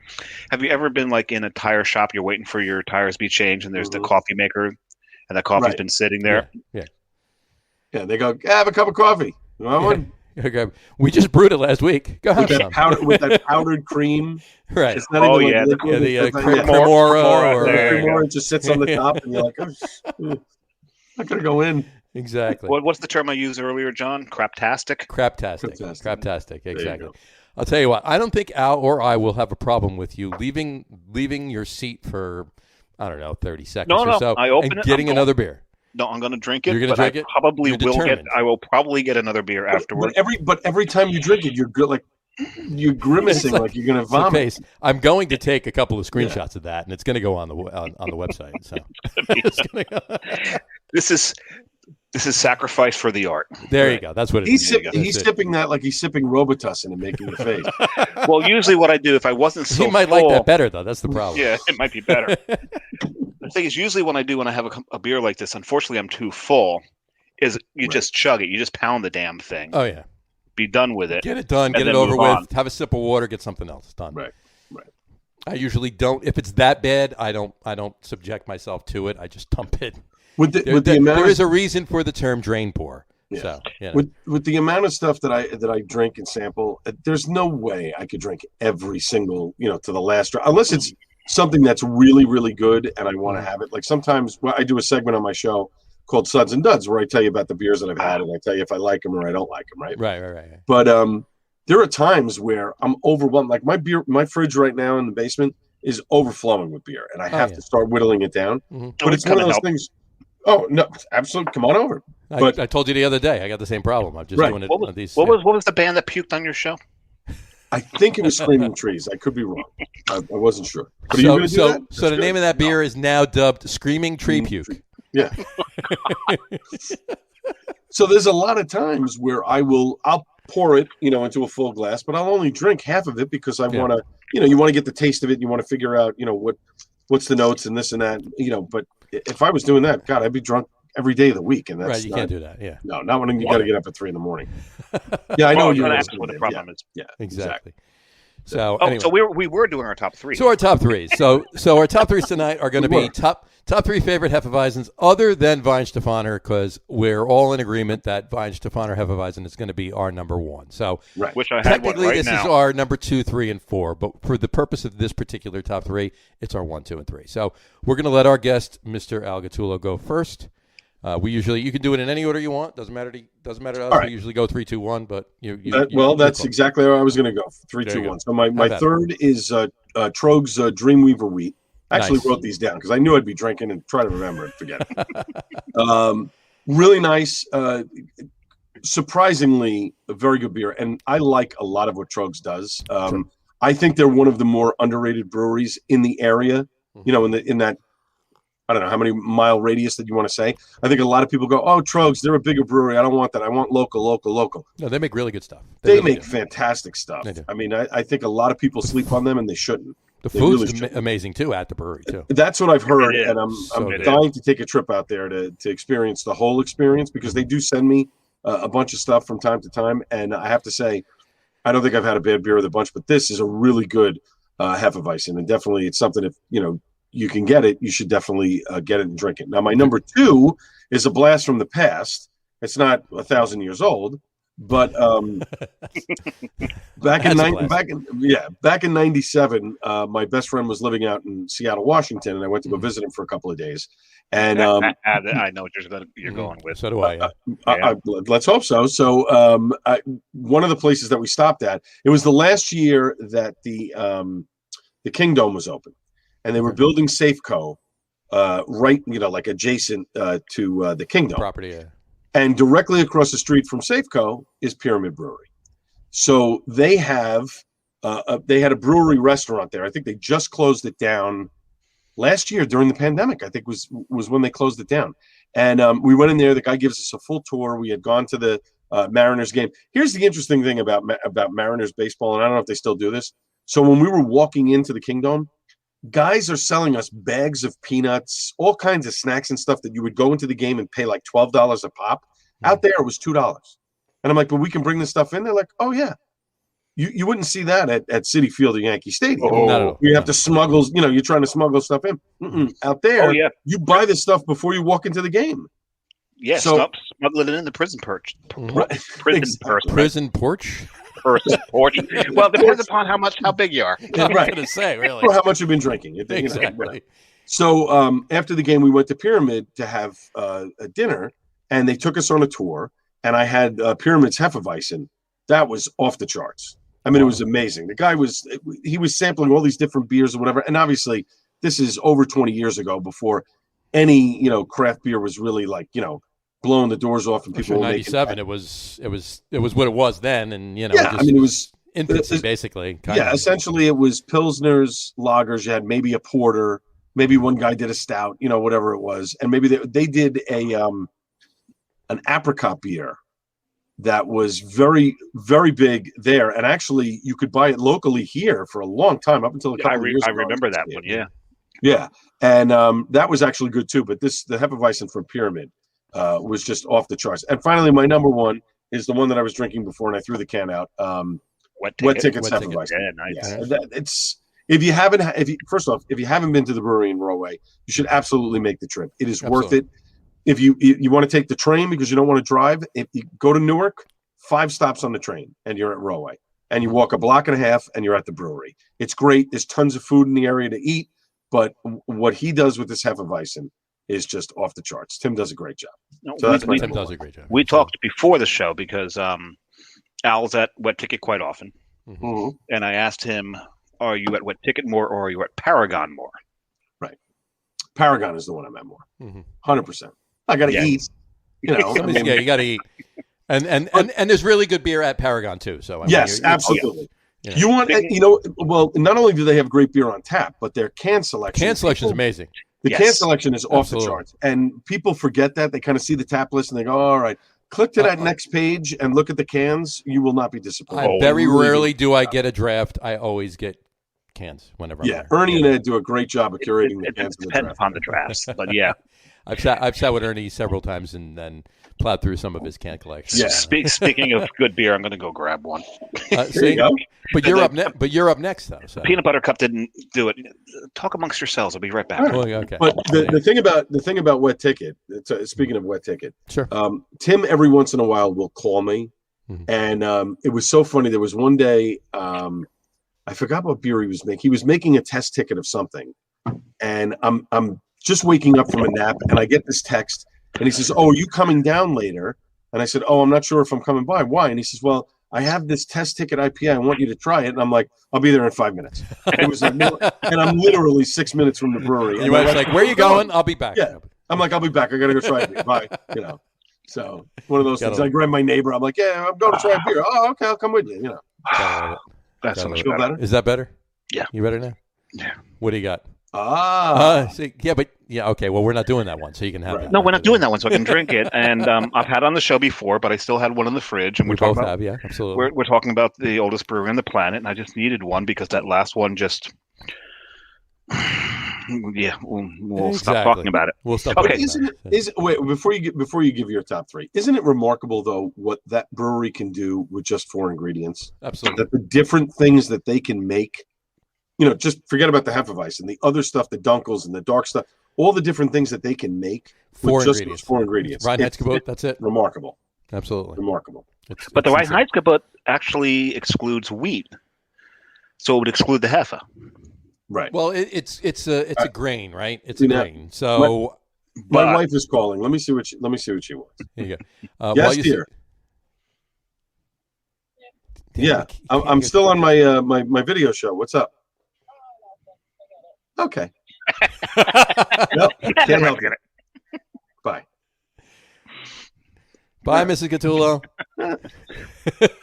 Have you ever been like in a tire shop? You're waiting for your tires to be changed, and there's the coffee maker, and the coffee's been sitting there. Yeah. They go, have a cup of coffee. You want one? Okay. We just brewed it last week. Go have some. With that powdered cream. Right. It's not even the Cremora just sits on the top, and you're like, not gonna go in. Exactly. What's the term I used earlier, John? Craptastic. Craptastic. Exactly. I'll tell you what. I don't think Al or I will have a problem with you leaving your seat for 30 seconds or so, and getting another beer. No, I'm going to drink it. You're going to drink it? I will probably get another beer afterwards. But every time you drink it, you're good. Like you're grimacing, like you're going to vomit. Okay. I'm going to take a couple of screenshots of that, and it's going to go on the website. So this is sacrifice for the art. There you go. That's what it is. He's sipping that like he's sipping Robitussin and making the face. Well, usually what I do if I wasn't so he might full, like that better though. That's the problem. Yeah, it might be better. The thing is, usually when I have a beer like this, unfortunately I'm too full, is you just chug it. You just pound the damn thing. Oh, yeah. Be done with it. Get it done. Get it over with. Have a sip of water. Get something else done. Right. I usually don't. If it's that bad, I don't subject myself to it. I just dump it. There is a reason for the term drain pour. Yeah. So, with the amount of stuff that I drink and sample, there's no way I could drink every single, to the last drop, unless it's something that's really, really good and I want to have it. Like sometimes I do a segment on my show called Suds and Duds where I tell you about the beers that I've had and I tell you if I like them or I don't like them, right? Right. But there are times where I'm overwhelmed. Like my fridge right now in the basement is overflowing with beer and I have to start whittling it down. Mm-hmm. But it's one of those things. Oh, no, absolutely. Come on over. I told you the other day, I got the same problem. I'm just doing it on these. What was the band that puked on your show? I think it was Screaming Trees. I could be wrong. I wasn't sure. But so the name of that beer is now dubbed Screaming Tree Puke. Yeah. So there's a lot of times where I'll pour it, into a full glass, but I'll only drink half of it because I want to, you want to get the taste of it. And you want to figure out, what's the notes and this and that, but if I was doing that, God, I'd be drunk every day of the week. And that's you can't do that. Yeah. No, not when you got to get up at 3 a.m. Yeah, I know you're asking what the problem is. Yeah, exactly. So, anyway. So we were doing our top three. So our top threes. So our top threes tonight are going to be top three favorite Hefeweizens other than Weihenstephaner, because we're all in agreement that Weihenstephaner Hefeweizen is going to be our number one. So which I had technically one right this now. is our number 2, 3, and 4. But for the purpose of this particular top three, it's our 1, 2, and 3. So we're going to let our guest, Mr. Al Gattullo, go first. You can do it in any order you want. Doesn't matter to us. Right. We usually go 3, 2, 1. But that's exactly how I was going to go. 3, 2, 1. So my third is Troegs Dreamweaver Wheat. I actually wrote these down because I knew I'd be drinking and try to remember and forget it. Really nice. Surprisingly, a very good beer, and I like a lot of what Troegs does. Sure. I think they're one of the more underrated breweries in the area. In that. I don't know how many mile radius that you want to say. I think a lot of people go, oh, Troegs, they're a bigger brewery. I don't want that. I want local. No, they make really good stuff. They make fantastic stuff. I mean, I think a lot of people sleep on them and they shouldn't. The food's amazing too at the brewery too. That's what I've heard, and I'm So dying to take a trip out there to experience the whole experience, because they do send me a bunch of stuff from time to time, and I have to say, I don't think I've had a bad beer with a bunch, but this is a really good Hefeweizen, and definitely it's something, if you can get it, you should definitely get it and drink it. Now, my number 2 is a blast from the past. It's not 1,000 years old, but back in '97, my best friend was living out in Seattle, Washington, and I went to go visit him for a couple of days. And I know what you're going with. So do I. Let's hope so. So one of the places that we stopped at, it was the last year that the Kingdome was open, and they were building Safeco right, like adjacent to the Kingdome property. Yeah. And directly across the street from Safeco is Pyramid Brewery. So they had a brewery restaurant there. I think they just closed it down last year during the pandemic. I think was when they closed it down. And we went in there. The guy gives us a full tour. We had gone to the Mariners game. Here's the interesting thing about Mariners baseball, and I don't know if they still do this. So when we were walking into the Kingdome, guys are selling us bags of peanuts, all kinds of snacks and stuff that you would go into the game and pay like $12 a pop. Out there, it was $2. And I'm like, but we can bring this stuff in? They're like, oh, yeah. You wouldn't see that at Citi Field or Yankee Stadium. No. You have to smuggle, you're trying to smuggle stuff in. Out there, you buy this stuff before you walk into the game. Yeah, stop smuggling it in the prison porch. Prison porch? Well, it depends upon how big you are. I was going to say, really. Or how much you've been drinking. Exactly. So after the game, we went to Pyramid to have a dinner, and they took us on a tour, and I had Pyramid's Hefeweizen. That was off the charts. I mean, It was amazing. The guy was sampling all these different beers or whatever, and obviously this is over 20 years ago, before any craft beer was really like blowing the doors off, and people were making. 97. It was what it was then, and it was infancy basically. Essentially, it was pilsners, lagers. You had maybe a porter, maybe one guy did a stout, whatever it was, and maybe they did an apricot beer that was very, very big there, and actually you could buy it locally here for a long time, up until a couple of years ago. I remember that one, yeah, and that was actually good too. But the Hefeweizen from Pyramid was just off the charts. And finally, my number 1 is the one that I was drinking before, and I threw the can out. Wet Tickets Hefeweizen. Yeah, nice. Yeah. First off, if you haven't been to the brewery in Rahway, you should absolutely make the trip. It is worth it. If you want to take the train because you don't want to drive, if you go to Newark, 5 stops on the train and you're at Rahway, and you walk a block and a half and you're at the brewery. It's great. There's tons of food in the area to eat, but what he does with this Hefeweizen is just off the charts. Tim does a great job. Tim does a great job. We talked before the show because Al's at Wet Ticket quite often, and I asked him, "Are you at Wet Ticket more, or are you at Paragon more?" Right. Paragon is the one I'm at more. 100%. I got to eat. You got to eat. And there's really good beer at Paragon too. So yes, absolutely. You want well, not only do they have great beer on tap, but their can selection. Can selection is amazing. The can selection is off the charts, and people forget that. They kind of see the tap list and they go, "All right, click to that next page and look at the cans. You will not be disappointed." Very rarely do I get a draft. I always get cans whenever. Yeah, Ernie and Ed do a great job of curating the cans. It depends upon the drafts, but yeah. I've sat with Ernie several times and then plowed through some of his can collection. Yeah. Speaking of good beer, I'm going to go grab one. There you go. But you're up next though. So. Peanut Butter Cup didn't do it. Talk amongst yourselves. I'll be right back. Right. Okay. But the thing about Wet Ticket. Speaking of Wet Ticket, sure. Tim every once in a while will call me, and it was so funny. There was one day I forgot what beer he was making. He was making a test ticket of something, and I'm just waking up from a nap, and I get this text, and he says, "Oh, are you coming down later?" And I said, "Oh, I'm not sure if I'm coming by. Why?" And he says, "Well, I have this test ticket IPA. I want you to try it." And I'm like, "I'll be there in 5 minutes." It was and I'm literally 6 minutes from the brewery. And your wife's like, "Where are you going?" "I'll be back." Yeah, I'm like, "I'll be back. I gotta go try a beer. Bye." So one of those things. I grab my neighbor. I'm like, "Yeah, I'm going to try a beer." "Oh, okay, I'll come with you." That's so much better. Is that better? Yeah. You better now? Yeah. What do you got? Okay. Well, we're not doing that one, so you can have it. No, we're not doing that one, so I can drink it. And I've had it on the show before, but I still had one in the fridge. And we both have, absolutely. We're talking about the oldest brewery on the planet, and I just needed one because that last one just Yeah, we'll stop talking about it. We'll stop. Okay, Wait, before you give your top three, isn't it remarkable though what that brewery can do with just 4 ingredients? Absolutely. That the different things that they can make, just forget about the Hefeweizen, the other stuff, the Dunkels and the dark stuff, all the different things that they can make with just those 4 ingredients. Reinheitsgebot, that's it. Remarkable. Absolutely Remarkable. But the Reinheitsgebot actually excludes wheat, so it would exclude the Hefe. Right. Well, it's a grain, right? It's a grain. So my wife is calling. Let me see what she wants. Here you go. Yes, dear. Yeah, I'm still on my video show. What's up? Okay. Nope, can't help it. Bye. Bye, Mrs. Gattullo.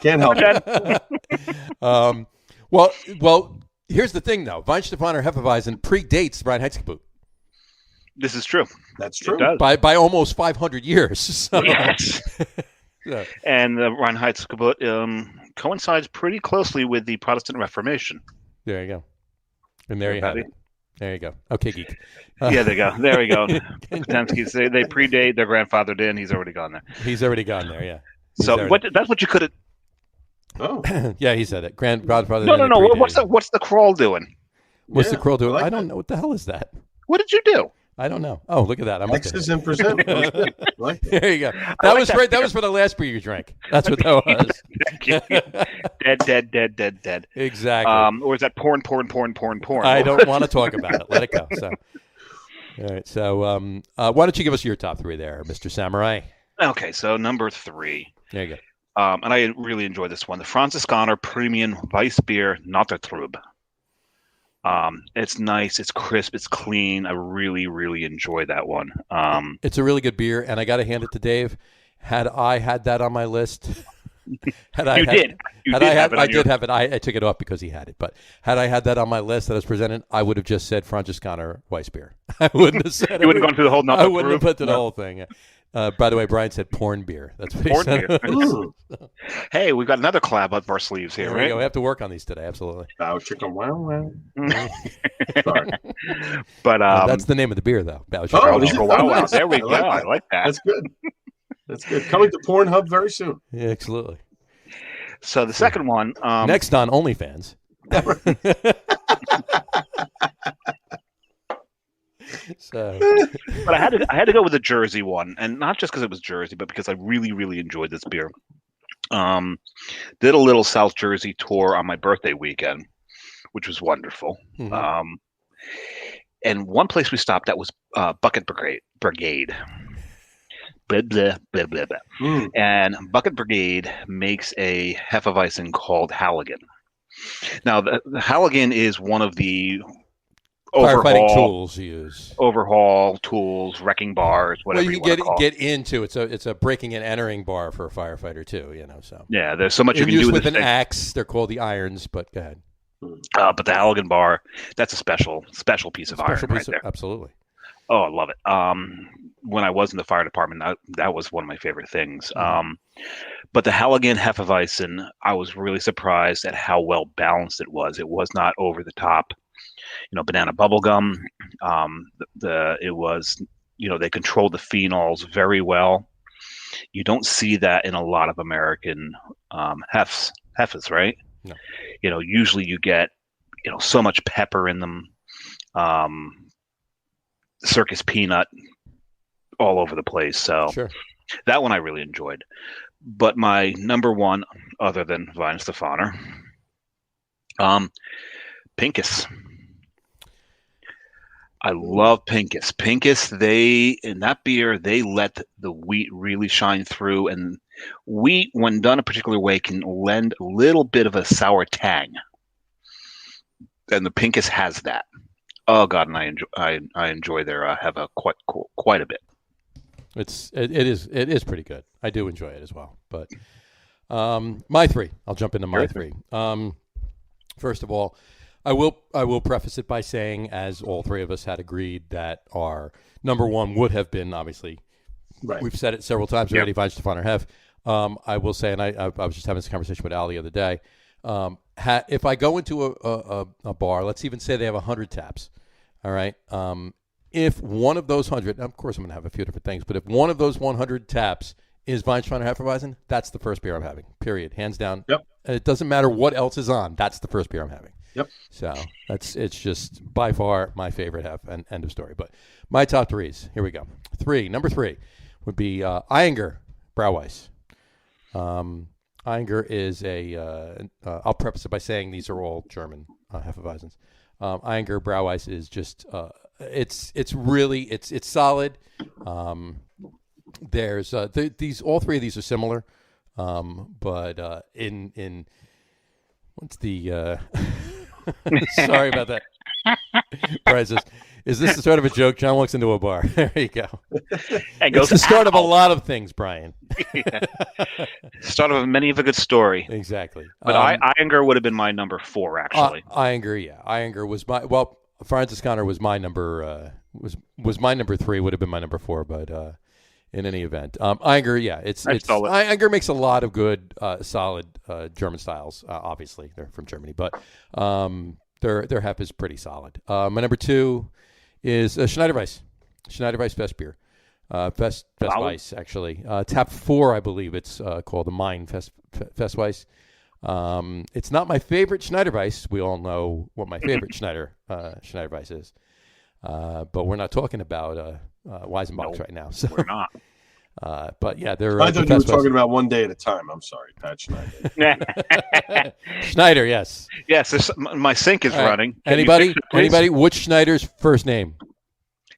Can't help it. Well, here's the thing, though. Weihenstephaner Hefeweizen predates Reinheitsgebot. This is true. That's true. By almost 500 years. So. Yes. Yeah. And the Reinheitsgebot coincides pretty closely with the Protestant Reformation. There you go. And there you have it. There you go. Okay, geek. Yeah, there we go. Potensky's, they predate their grandfather did, and he's already gone there. He's already gone there, yeah. That's what you could have. Oh. Yeah, he said it. Godfather. No. What's the crawl doing? What's the crawl doing? I don't know. What the hell is that? What did you do? I don't know. Oh, look at that. I'm X's in percent. There you go. That was for the last beer you drank. That's what that was. Dead. Exactly. Or is that porn? I don't want to talk about it. Let it go. So, all right. So, why don't you give us your top three there, Mr. Samurai? Okay. So number 3. There you go. And I really enjoyed this one. The Franziskaner Premium Weissbier Nattertrub. It's nice, it's crisp, it's clean. I really, really enjoy that one. It's a really good beer, and I got to hand it to Dave. Had I had that on my list, I did have it. I took it off because he had it. But had I had that on my list that was presented, I would have just said Franziskaner Weissbier. I wouldn't have said. You wouldn't have gone through the whole. I wouldn't have put through the whole thing. By the way, Brian said porn beer. That's what he said. Beer. Hey, we've got another collab up our sleeves here, right? We have to work on these today. Absolutely. Bow chicka wow. Sorry. But that's the name of the beer, though. Wow. There we go. I like that. That's good. That's good. Coming to Pornhub very soon. Yeah, absolutely. So the second one. Next on OnlyFans. So, but I had to go with the Jersey one, and not just because it was Jersey, but because I really, really enjoyed this beer. Did a little South Jersey tour on my birthday weekend, which was wonderful. Mm-hmm. And one place we stopped that was Bucket Brigade. Blah, blah, blah, blah, blah. Mm. And Bucket Brigade makes a Hefeweizen called Halligan. Now, the Halligan is one of the firefighting tools you use. Overhaul tools, wrecking bars, whatever. Well, you can get into it's a breaking and entering bar for a firefighter too. So yeah, there's so much you can do with an axe. They're called the irons, but go ahead. But the Halligan bar, that's a special piece of iron right there. Absolutely. Oh, I love it. When I was in the fire department, that was one of my favorite things. Mm-hmm. But the Halligan Hefeweizen, I was really surprised at how well balanced it was. It was not over the top. Banana bubblegum. It was, they controlled the phenols very well. You don't see that in a lot of American Hefes, right? No. Usually you get, so much pepper in them, circus peanut all over the place. So sure. That one I really enjoyed. But my number one, other than Weihenstephaner, Pinkus. I love Pinkus. Pinkus, in that beer, they let the wheat really shine through. And wheat, when done a particular way, can lend a little bit of a sour tang. And the Pinkus has that. Oh God, and I enjoy their Heva quite a bit. It is pretty good. I do enjoy it as well. But my three. I'll jump into my three. First of all, I will preface it by saying, as all three of us had agreed, that our number one would have been, obviously, right. We've said it several times already, Weihenstephaner Hef. I will say, and I was just having this conversation with Al the other day, if I go into a bar, let's even say they have 100 taps, All right. If one of those 100, of course I'm going to have a few different things, but if one of those 100 taps is Weinsteiner Hefeweizen, that's the first beer I'm having, period. Hands down. Yep. It doesn't matter what else is on. That's the first beer I'm having. Yep. So it's just by far my favorite hef, and end of story. But my top threes, here we go. Number three would be Eyinger Brauweiss. Eyinger is I'll preface it by saying these are all German Hefeweizens. Eyinger Brauweiss is just, it's really solid. There's all three of these are similar, but in what's the sorry about that. Brian says, is this the start of a joke? John walks into a bar. There you go. It's the start of a lot of things, Brian. Yeah. Start of many of a good story. Exactly. But Eyinger would have been my number 4, actually. Eyinger, yeah. Eyinger was Francis Conner was my number was my number 3, would have been my number 4, but in any event, Eyinger, yeah, Eyinger makes a lot of good, solid German styles. Obviously, they're from Germany, but their hef is pretty solid. My number 2 is Schneiderweiss. Schneiderweiss best beer. Best Weiss, actually. Tap 4, I believe it's called the Main Festweiss. It's not my favorite Schneiderweiss. We all know what my favorite Schneiderweiss is. But we're not talking about Weizenbachs right now. So. We're not. But yeah, they're. I thought you were talking about one day at a time. I'm sorry, Pat Schneider. Schneider, yes. Yes, my sink is running. Anybody? Which Schneider's first name?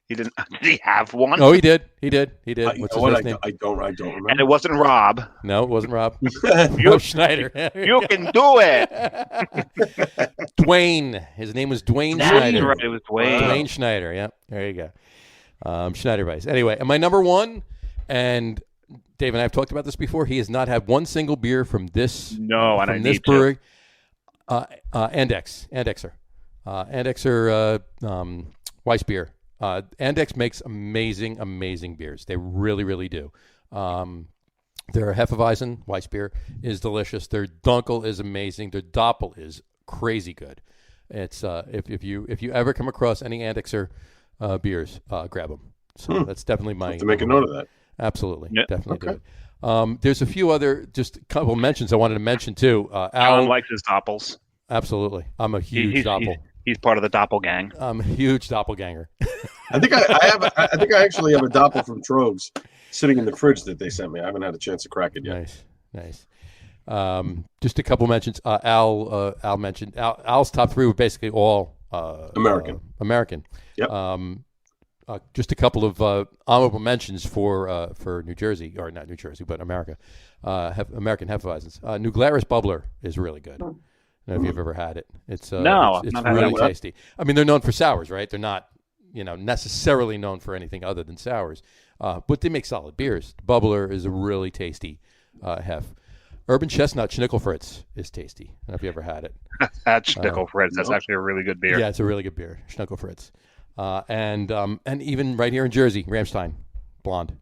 He didn't. Did he have one? Oh, he did. What's his first name? I don't remember. And it wasn't Rob. No, it wasn't Rob. Rob Schneider. You can do it. Dwayne. His name was Dwayne Schneider. Right, it was Dwayne. Dwayne Schneider. Yeah, there you go. Schneiderweiss. Anyway, and my number 1, and Dave and I have talked about this before. He has not had one single beer from this. No, and I this need brewery. Andexer Weiss beer. Andex makes amazing beers. They really, really do. Their Hefeweizen Weiss beer is delicious. Their Dunkel is amazing. Their Doppel is crazy good. It's if you ever come across any Andexer beers, grab them. So that's definitely my. Have to make a note of that. Absolutely, yep. Definitely do it. There's a few other, just a couple mentions I wanted to mention too. Alan likes his Doppels. Absolutely, I'm a huge Doppel. He's part of the Doppelgang. I'm a huge doppelganger. I think I actually have a Doppel from Trogs sitting in the fridge that they sent me. I haven't had a chance to crack it yet. Nice. Just a couple mentions. Al mentioned Al's top 3 were basically all American. Yep. Just a couple of honorable mentions for New Jersey, or not New Jersey, but America. American Hefeweizens. New Glarus Bubbler is really good. I don't know if you've ever had it. It's really tasty. I mean, they're known for sours, right? They're not, necessarily known for anything other than sours, but they make solid beers. Bubbler is a really tasty hef. Urban Chestnut Schnickelfritz is tasty. I don't know if you ever had it. That's Schnickelfritz. That's actually a really good beer. Yeah, it's a really good beer, Schnickelfritz. And even right here in Jersey, Ramstein Blonde.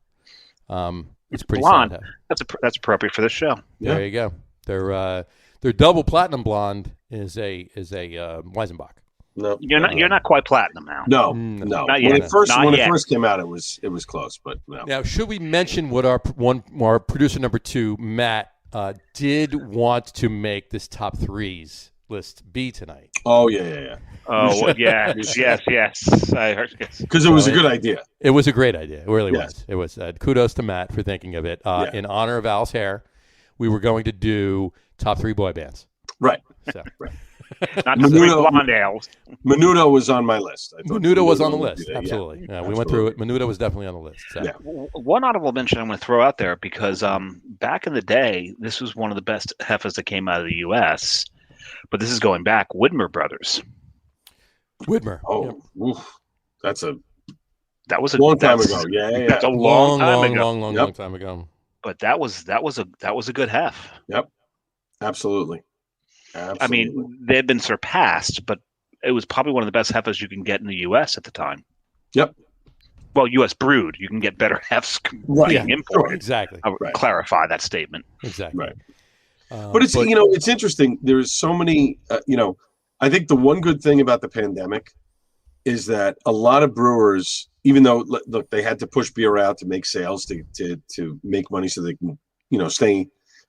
It's pretty blonde. Solid. That's appropriate for this show. Yeah. There you go. Their double platinum blonde is a Weizenbach. No, you're not quite platinum now. No. Not yet. When it first came out, it was close, but no. Now, should we mention what our producer number 2, Matt, did want to make this top 3s list be tonight? Oh yeah. Oh well, yes. I heard. Yes. Because it was a good idea. It was a great idea. It really was. It was. Kudos to Matt for thinking of it. In honor of Al's hair, we were going to do top 3 boy bands. Right. So. Right. Not the 3 blonde ales. Menudo was on my list. Menudo was on the list. Absolutely. Yeah, we went through it. Menudo was definitely on the list. So. Yeah. One honorable mention I'm going to throw out there, because back in the day, this was one of the best hefes that came out of the U.S., but this is going back. Widmer Brothers. Widmer. Oh, oof. That was a long time ago. Yeah. That's a long time ago. Long time ago. But that was a good hef. Yep. Absolutely. I mean, they had been surpassed, but it was probably one of the best hefes you can get in the U.S. at the time. Yep. Well, U.S. brewed. You can get better hefs being imported. Sure, exactly. I would clarify that statement. Exactly. Right. But it's interesting. There's so many, I think the one good thing about the pandemic is that a lot of brewers, even though look, they had to push beer out to make sales to make money so they can,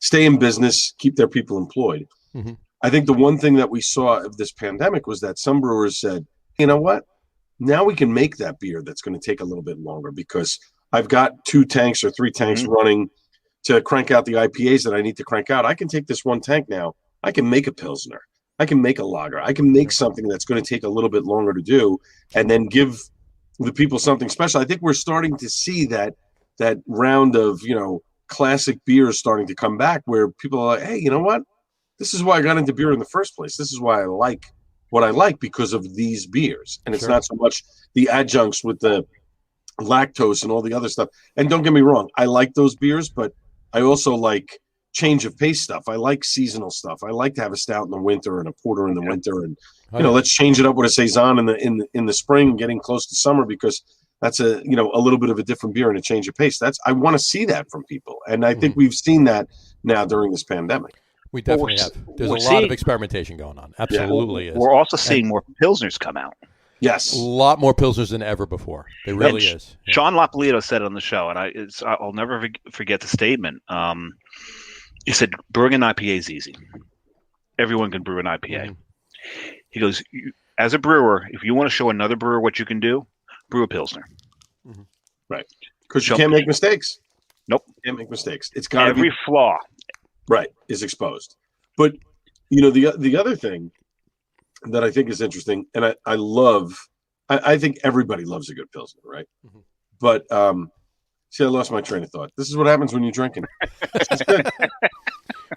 stay in business, keep their people employed. Mm-hmm. I think the one thing that we saw of this pandemic was that some brewers said, you know what? Now we can make that beer that's going to take a little bit longer because I've got 2 tanks or 3 tanks running to crank out the IPAs that I need to crank out. I can take this 1 tank now. I can make a Pilsner. I can make a lager. I can make something that's going to take a little bit longer to do and then give the people something special. I think we're starting to see that round of, classic beers starting to come back where people are like, hey, you know what? This is why I got into beer in the first place. This is why I like what I like because of these beers. And it's not so much the adjuncts with the lactose and all the other stuff. And don't get me wrong, I like those beers, but I also like change of pace stuff. I like seasonal stuff. I like to have a stout in the winter and a porter in the winter, and let's change it up with a saison in the spring, getting close to summer because that's a little bit of a different beer and a change of pace. I want to see that from people, and I think we've seen that now during this pandemic. We definitely have. There's a lot of experimentation going on. Absolutely is. We're also seeing more Pilsners come out. Yes. A lot more Pilsners than ever before. It really is. Yeah. Sean Lapolito said it on the show, and I'll never forget the statement. He said, brewing an IPA is easy. Everyone can brew an IPA. Mm-hmm. He goes, as a brewer, if you want to show another brewer what you can do, brew a Pilsner. Mm-hmm. Right. Because you can't make mistakes. Nope. You can't make mistakes. It's got every flaw. Right, is exposed. But, the other thing that I think is interesting, and I think everybody loves a good Pilsner, right? Mm-hmm. But, see, I lost my train of thought. This is what happens when you're drinking. It's good.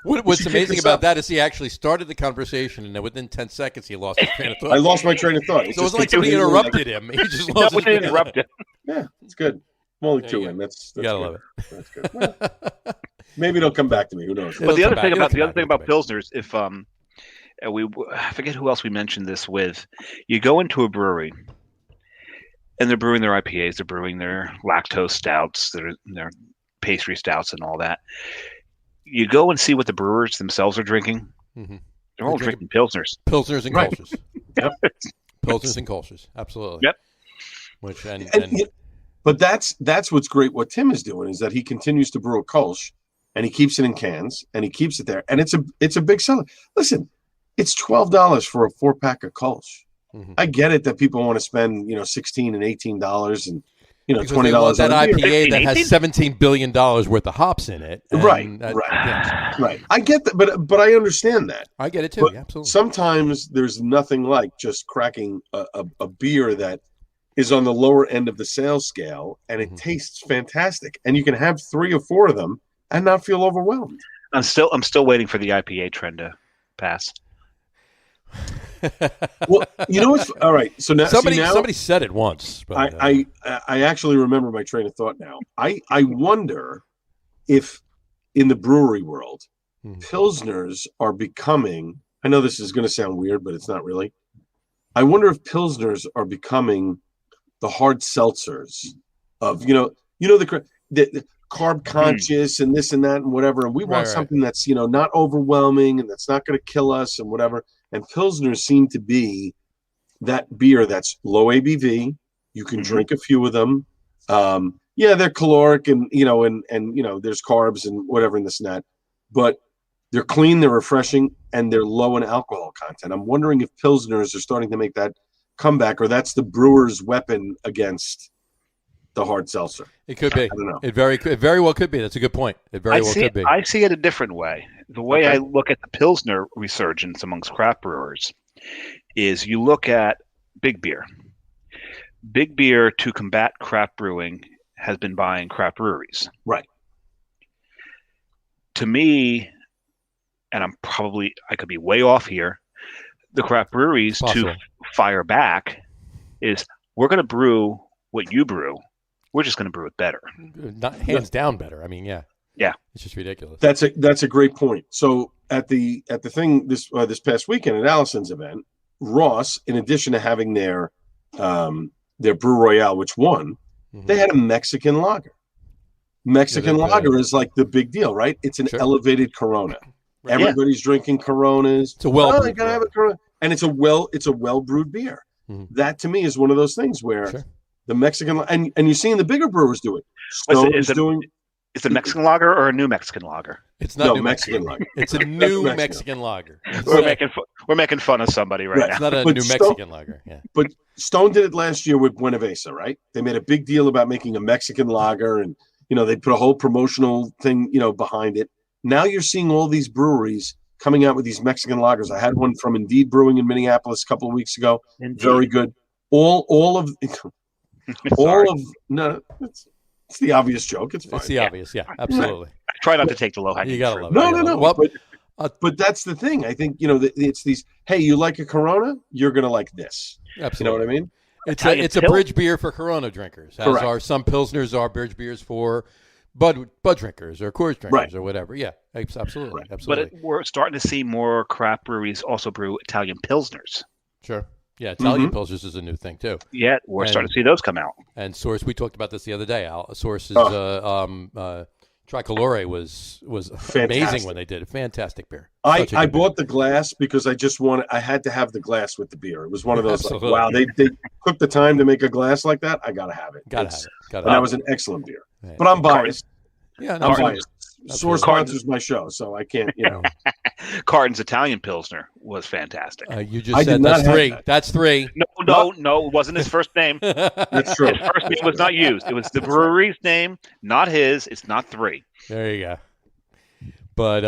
What's amazing about that is he actually started the conversation, and then within 10 seconds, he lost his train of thought. I lost my train of thought. So it was like somebody interrupted him. He just lost his train of thought. Yeah, it's good. I'm only 2 in. That's you gotta good. love it. That's good. Well, maybe it'll come back to me. Who knows? But the other thing about Pilsners, if I forget who else we mentioned this with, you go into a brewery and they're brewing their IPAs, they're brewing their lactose stouts, their pastry stouts, and all that. You go and see what the brewers themselves are drinking. Mm-hmm. They're all drinking Pilsners. Pilsners and Kolsch's. Yep. Pilsners and Kolsch's. Absolutely. Yep. Which but that's what's great. What Tim is doing is that he continues to brew a Kolsch, and he keeps it in cans, and he keeps it there, and it's a big seller. Listen, it's $12 for a 4-pack of Kolsch. Mm-hmm. I get it that people want to spend $16 and $18 and $20 that on IPA that has $17 billion worth of hops in it. Right. Yes. Right. I get that, but I understand that. I get it too. But absolutely. Sometimes there's nothing like just cracking a beer that is on the lower end of the sales scale, and it tastes fantastic, and you can have 3 or 4 of them and not feel overwhelmed. I'm still waiting for the IPA trend to pass. Well, what's all right. So now somebody said it once. But, I actually remember my train of thought now. I wonder if in the brewery world, Pilsners are becoming. I know this is going to sound weird, but it's not really. I wonder if Pilsners are becoming the hard seltzers of the carb conscious and this and that and whatever, and we want something that's not overwhelming and that's not going to kill us and whatever. And Pilsners seem to be that beer that's low ABV. You can drink a few of them. They're caloric and there's carbs and whatever and this and that, but they're clean, they're refreshing, and they're low in alcohol content. I'm wondering if Pilsners are starting to make that comeback, or that's the brewer's weapon against the hard seltzer. It could be. I don't know. It very well could be. That's a good point. It very well could be. I see it a different way. The way I look at the Pilsner resurgence amongst craft brewers is you look at big beer. Big beer, to combat craft brewing, has been buying craft breweries. Right. To me, and I could be way off here, the craft breweries to fire back is, we're going to brew what you brew. We're just going to brew it better. Not hands down better. I mean, yeah. It's just ridiculous. That's a great point. So at the thing this past weekend at Allison's event, Ross, in addition to having their Brew Royale, which won, they had a Mexican lager. Mexican lager is like the big deal, right? It's an elevated Corona. Right. Everybody's drinking Coronas. It's a well-brewed you gotta have a Corona, and it's a well brewed beer. that to me is one of those things where the Mexican and you're seeing the bigger brewers do it. Stone is doing. It's a Mexican lager or a new Mexican lager? It's not new Mexican lager. It's a new Mexican lager. We're making fun of somebody right now. It's not a new Mexican lager. Yeah. But Stone did it last year with Buenavesa, right? They made a big deal about making a Mexican lager, and they put a whole promotional thing behind it. Now you're seeing all these breweries coming out with these Mexican lagers. I had one from Indeed Brewing in Minneapolis a couple of weeks ago. Indeed. Very good. It's the obvious joke. It's fine. It's the obvious, yeah, absolutely. Try not to take the low hanging. You gotta love it. No. Well, but that's the thing. I think it's these. Hey, you like a Corona? You're gonna like this. Absolutely. You know what I mean? It's a bridge beer for Corona drinkers. As Correct. are some Pilsners are bridge beers for Bud drinkers or Coors drinkers or whatever. Yeah, absolutely. Right. Absolutely. But we're starting to see more craft breweries also brew Italian Pilsners. Sure. Yeah, Italian Pilsners is a new thing too. Yeah, we're starting to see those come out. And Source, we talked about this the other day, Al. Source's Tricolore was amazing when they did it. Fantastic beer. I bought the glass because I had to have the glass with the beer. It was one of those like, wow, they took the time to make a glass like that. I gotta have it. And that was an excellent beer. Right. But I'm biased. Yeah, I'm biased. Source sponsors my show, so I can't, Carton's Italian Pilsner was fantastic. You just said that's three. That. That's three. No, it wasn't his first name. That's true. His first name was not used. It was the brewery's name, not his. It's not three. There you go. But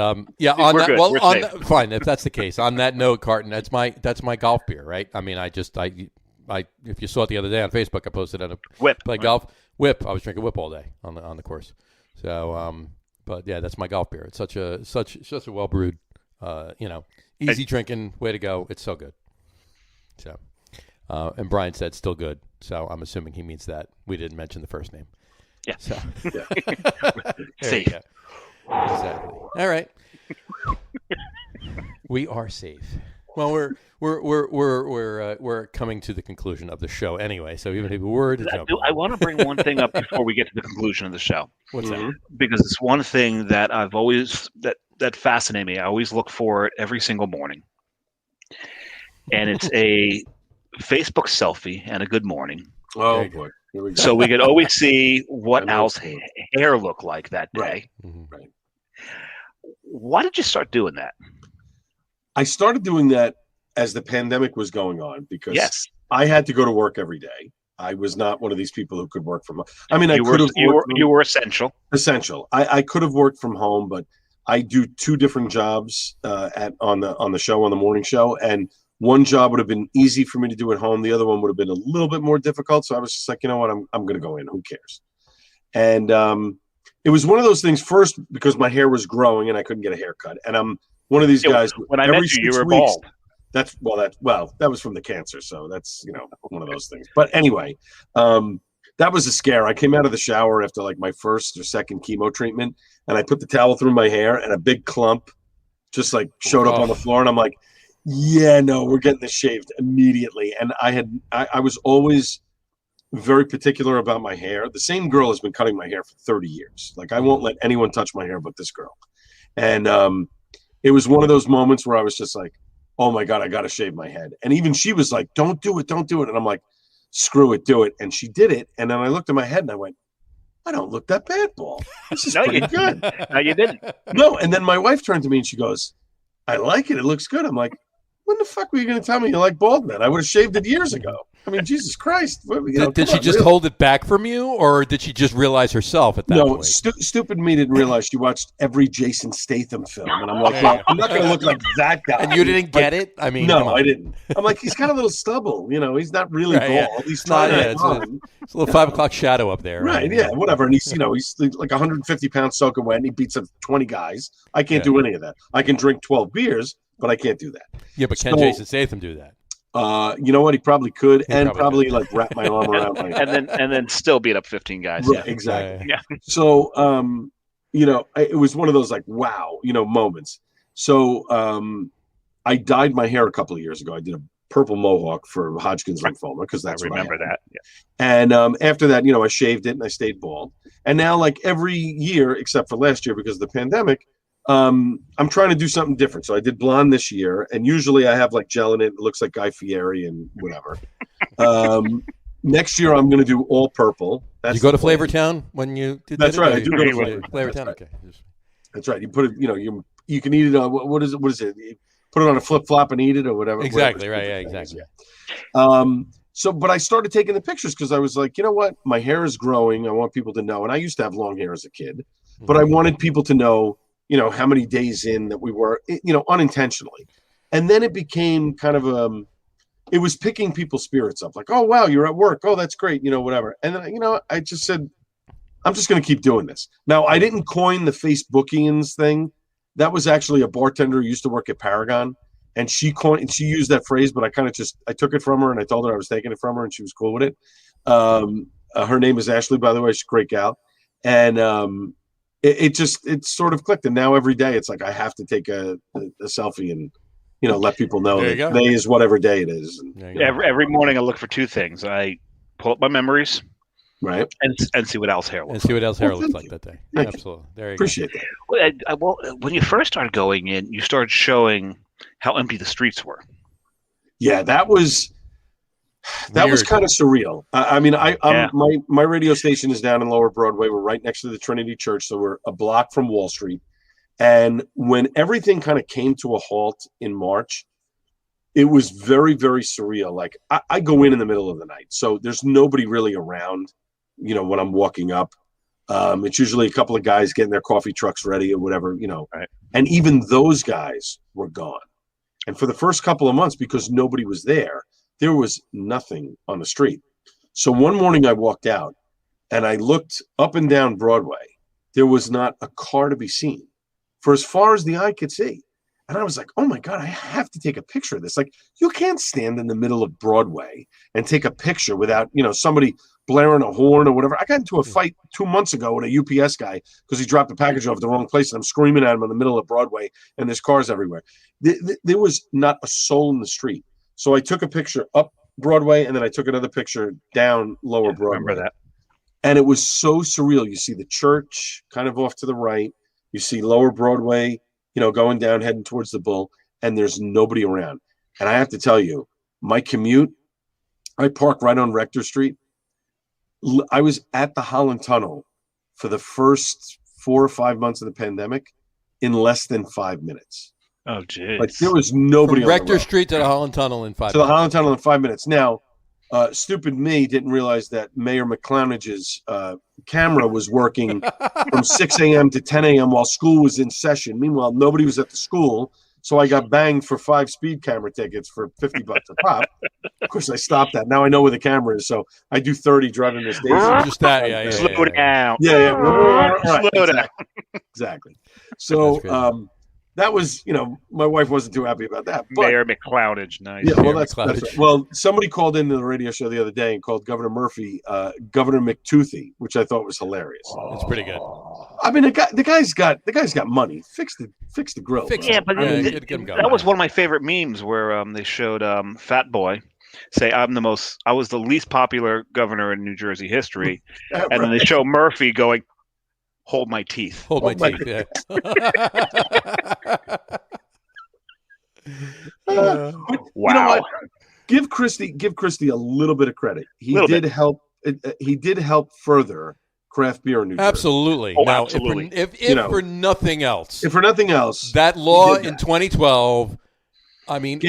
fine. If that's the case, on that note, Carton, that's my golf beer, right? I mean, I if you saw it the other day on Facebook, I posted on a Whip. Play golf. Whip. I was drinking Whip all day on the course. So, but yeah, that's my golf beer. It's such a well brewed, easy drinking way to go. It's so good. So, and Brian said still good. So I'm assuming he means that we didn't mention the first name. Yeah. So, Safe. Exactly. All right. We are safe. Well, we're coming to the conclusion of the show anyway. So even if a word to jump. I want to bring one thing up before we get to the conclusion of the show. What's that? Because it's one thing that I've always that fascinates me. I always look for it every single morning, and it's a Facebook selfie and a good morning. Oh boy! Here we go. So we could always see what Al's hair looked like that day. Right. Mm-hmm. Right. Why did you start doing that? I started doing that as the pandemic was going on because I had to go to work every day. I was not one of these people who could work from home. I mean, you were essential. Essential. I could have worked from home, but I do two different jobs on the show, on the morning show, and one job would have been easy for me to do at home. The other one would have been a little bit more difficult. So I was just like, you know what, I'm going to go in. Who cares? And it was one of those things. First, because my hair was growing and I couldn't get a haircut, and I'm one of these guys. When I met you were bald. That was from the cancer, so that's one of those things. But anyway, that was a scare. I came out of the shower after like my first or second chemo treatment, and I put the towel through my hair, and a big clump just like showed up on the floor, and I'm like, yeah, no, we're getting this shaved immediately. And I was always very particular about my hair. The same girl has been cutting my hair for 30 years. Like I won't let anyone touch my hair but this girl. And it was one of those moments where I was just like, oh my God, I got to shave my head. And even she was like, don't do it. And I'm like, screw it, do it. And she did it. And then I looked at my head and I went, I don't look that bad, Paul. This is pretty good. No, you didn't. No. And then my wife turned to me and she goes, I like it. It looks good. I'm like, when the fuck were you going to tell me you like bald men? I would have shaved it years ago. I mean, Jesus Christ. Did she just hold it back from you, or did she just realize herself at that point? No, stupid me didn't realize she watched every Jason Statham film. And I'm like, well, I'm not going to look like that guy. And you didn't get it? I mean, no, I didn't. I'm like, he's got a little stubble. He's not really bald. Yeah. He's not. Yeah, it's a little 5 o'clock shadow up there. Right, yeah, whatever. And he's like 150 pounds soaking wet, and he beats up 20 guys. I can't do any of that. I can drink 12 beers, but I can't do that. Yeah, but can Jason Statham do that? You know what? He probably could, probably like wrap my arm around my and then still beat up 15 guys. Right, exactly. Yeah. So, it was one of those like wow, moments. So, I dyed my hair a couple of years ago. I did a purple mohawk for Hodgkin's lymphoma because that's I remember that. Yeah. And after that, I shaved it and I stayed bald. And now, like every year except for last year because of the pandemic, I'm trying to do something different. So I did blonde this year, and usually I have like gel in it. It looks like Guy Fieri and whatever. Next year I'm going to do all purple. Did you go to Flavortown when you did that? That's right. I do go to Flavortown. Okay. That's right. You put it. You can eat it. What is it? What is it? You put it on a flip flop and eat it, or whatever. Exactly. Right. Yeah. Exactly. So, but I started taking the pictures because I was like, you know what? My hair is growing. I want people to know. And I used to have long hair as a kid, but I wanted people to know, how many days in that we were, unintentionally. And then it became kind of it was picking people's spirits up. Like, oh, wow, you're at work. Oh, that's great. Whatever. And then, I just said, I'm just going to keep doing this. Now, I didn't coin the Facebookians thing. That was actually a bartender who used to work at Paragon. And she used that phrase, but I took it from her and I told her I was taking it from her and she was cool with it. Her name is Ashley, by the way. She's a great gal. And it sort of clicked. And now every day it's like I have to take a selfie and, let people know that today is whatever day it is. Every morning I look for two things. I pull up my memories. Right. And see what Al's hair looks like. And see what Al's hair looks like that day. Absolutely. There you Appreciate go. that. Well, when you first started going in, you started showing how empty the streets were. Yeah, that was kind of surreal. My radio station is down in Lower Broadway. We're right next to the Trinity Church, so we're a block from Wall Street. And when everything kind of came to a halt in March, it was very, very surreal. Like I go in the middle of the night, so there's nobody really around, when I'm walking up. It's usually a couple of guys getting their coffee trucks ready or whatever, Right. And even those guys were gone. And for the first couple of months, because nobody was there was nothing on the street. So one morning I walked out and I looked up and down Broadway. There was not a car to be seen for as far as the eye could see. And I was like, oh my God, I have to take a picture of this. Like, you can't stand in the middle of Broadway and take a picture without, somebody blaring a horn or whatever. I got into a fight 2 months ago with a UPS guy because he dropped a package off the wrong place. And I'm screaming at him in the middle of Broadway and there's cars everywhere. There was not a soul in the street. So I took a picture up Broadway and then I took another picture down Lower Broadway. Remember that. And it was so surreal. You see the church kind of off to the right. You see Lower Broadway, going down, heading towards the Bull, and there's nobody around. And I have to tell you, my commute, I park right on Rector Street. I was at the Holland Tunnel for the first 4 or 5 months of the pandemic in less than 5 minutes. Oh, geez. Like, there was nobody From on Rector Street to the Holland Tunnel in 5 minutes. To the Holland Tunnel in 5 minutes. Now, stupid me didn't realize that Mayor McCloudnage's camera was working from 6 a.m. to 10 a.m. while school was in session. Meanwhile, nobody was at the school, so I got banged for 5 speed camera tickets for $50 a pop. Of course, I stopped that. Now I know where the camera is, so I do 30 driving this day. Just that, yeah. Slow down. Yeah. Right, slow down. Exactly. So, that was, my wife wasn't too happy about that. But, Mayor McCloudage, nice. Yeah, well, that's right. Well, somebody called into the radio show the other day and called Governor Murphy Governor McToothy, which I thought was hilarious. It's pretty good. I mean, the guy's got money. Fix the grill. But that was one of my favorite memes where they showed Fat Boy say I was the least popular governor in New Jersey history, and then they show Murphy going, hold my teeth. Hold my teeth, yeah. Wow. You know what? Give Christie a little bit of credit. He did help further craft beer in New Jersey. Absolutely. Oh, now, absolutely. If for nothing else, that law in 2012. I mean,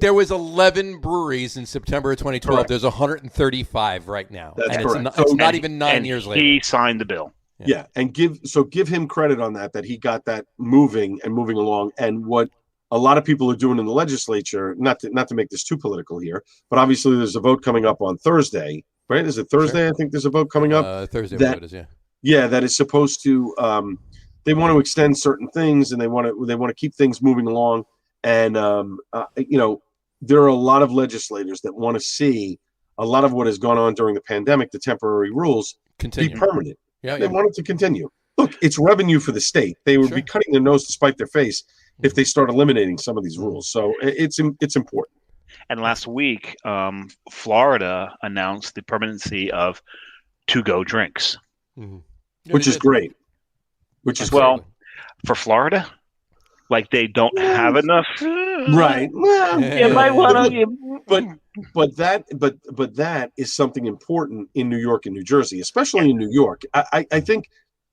there was 11 breweries in September of 2012. Correct. There's 135 right now. That's and correct. It's not even 9 years later. He signed the bill. Yeah, and give him credit on that he got that moving along. And what a lot of people are doing in the legislature, not to make this too political here, but obviously there's a vote coming up on Thursday, right? Is it Thursday? Sure. I think there's a vote coming up. Thursday vote is, yeah. Yeah, that is supposed to they want to extend certain things and they want to keep things moving along. And there are a lot of legislators that want to see a lot of what has gone on during the pandemic, the temporary rules, be permanent. Yeah, they want it to continue. Look, it's revenue for the state. They would be cutting their nose to spite their face if they start eliminating some of these rules. So it's important. And last week, Florida announced the permanency of to-go drinks, which is great. Which is well. for Florida, like they don't have enough. Right. Well, You might want to. But that is something important in New York and New Jersey, especially in New York. I think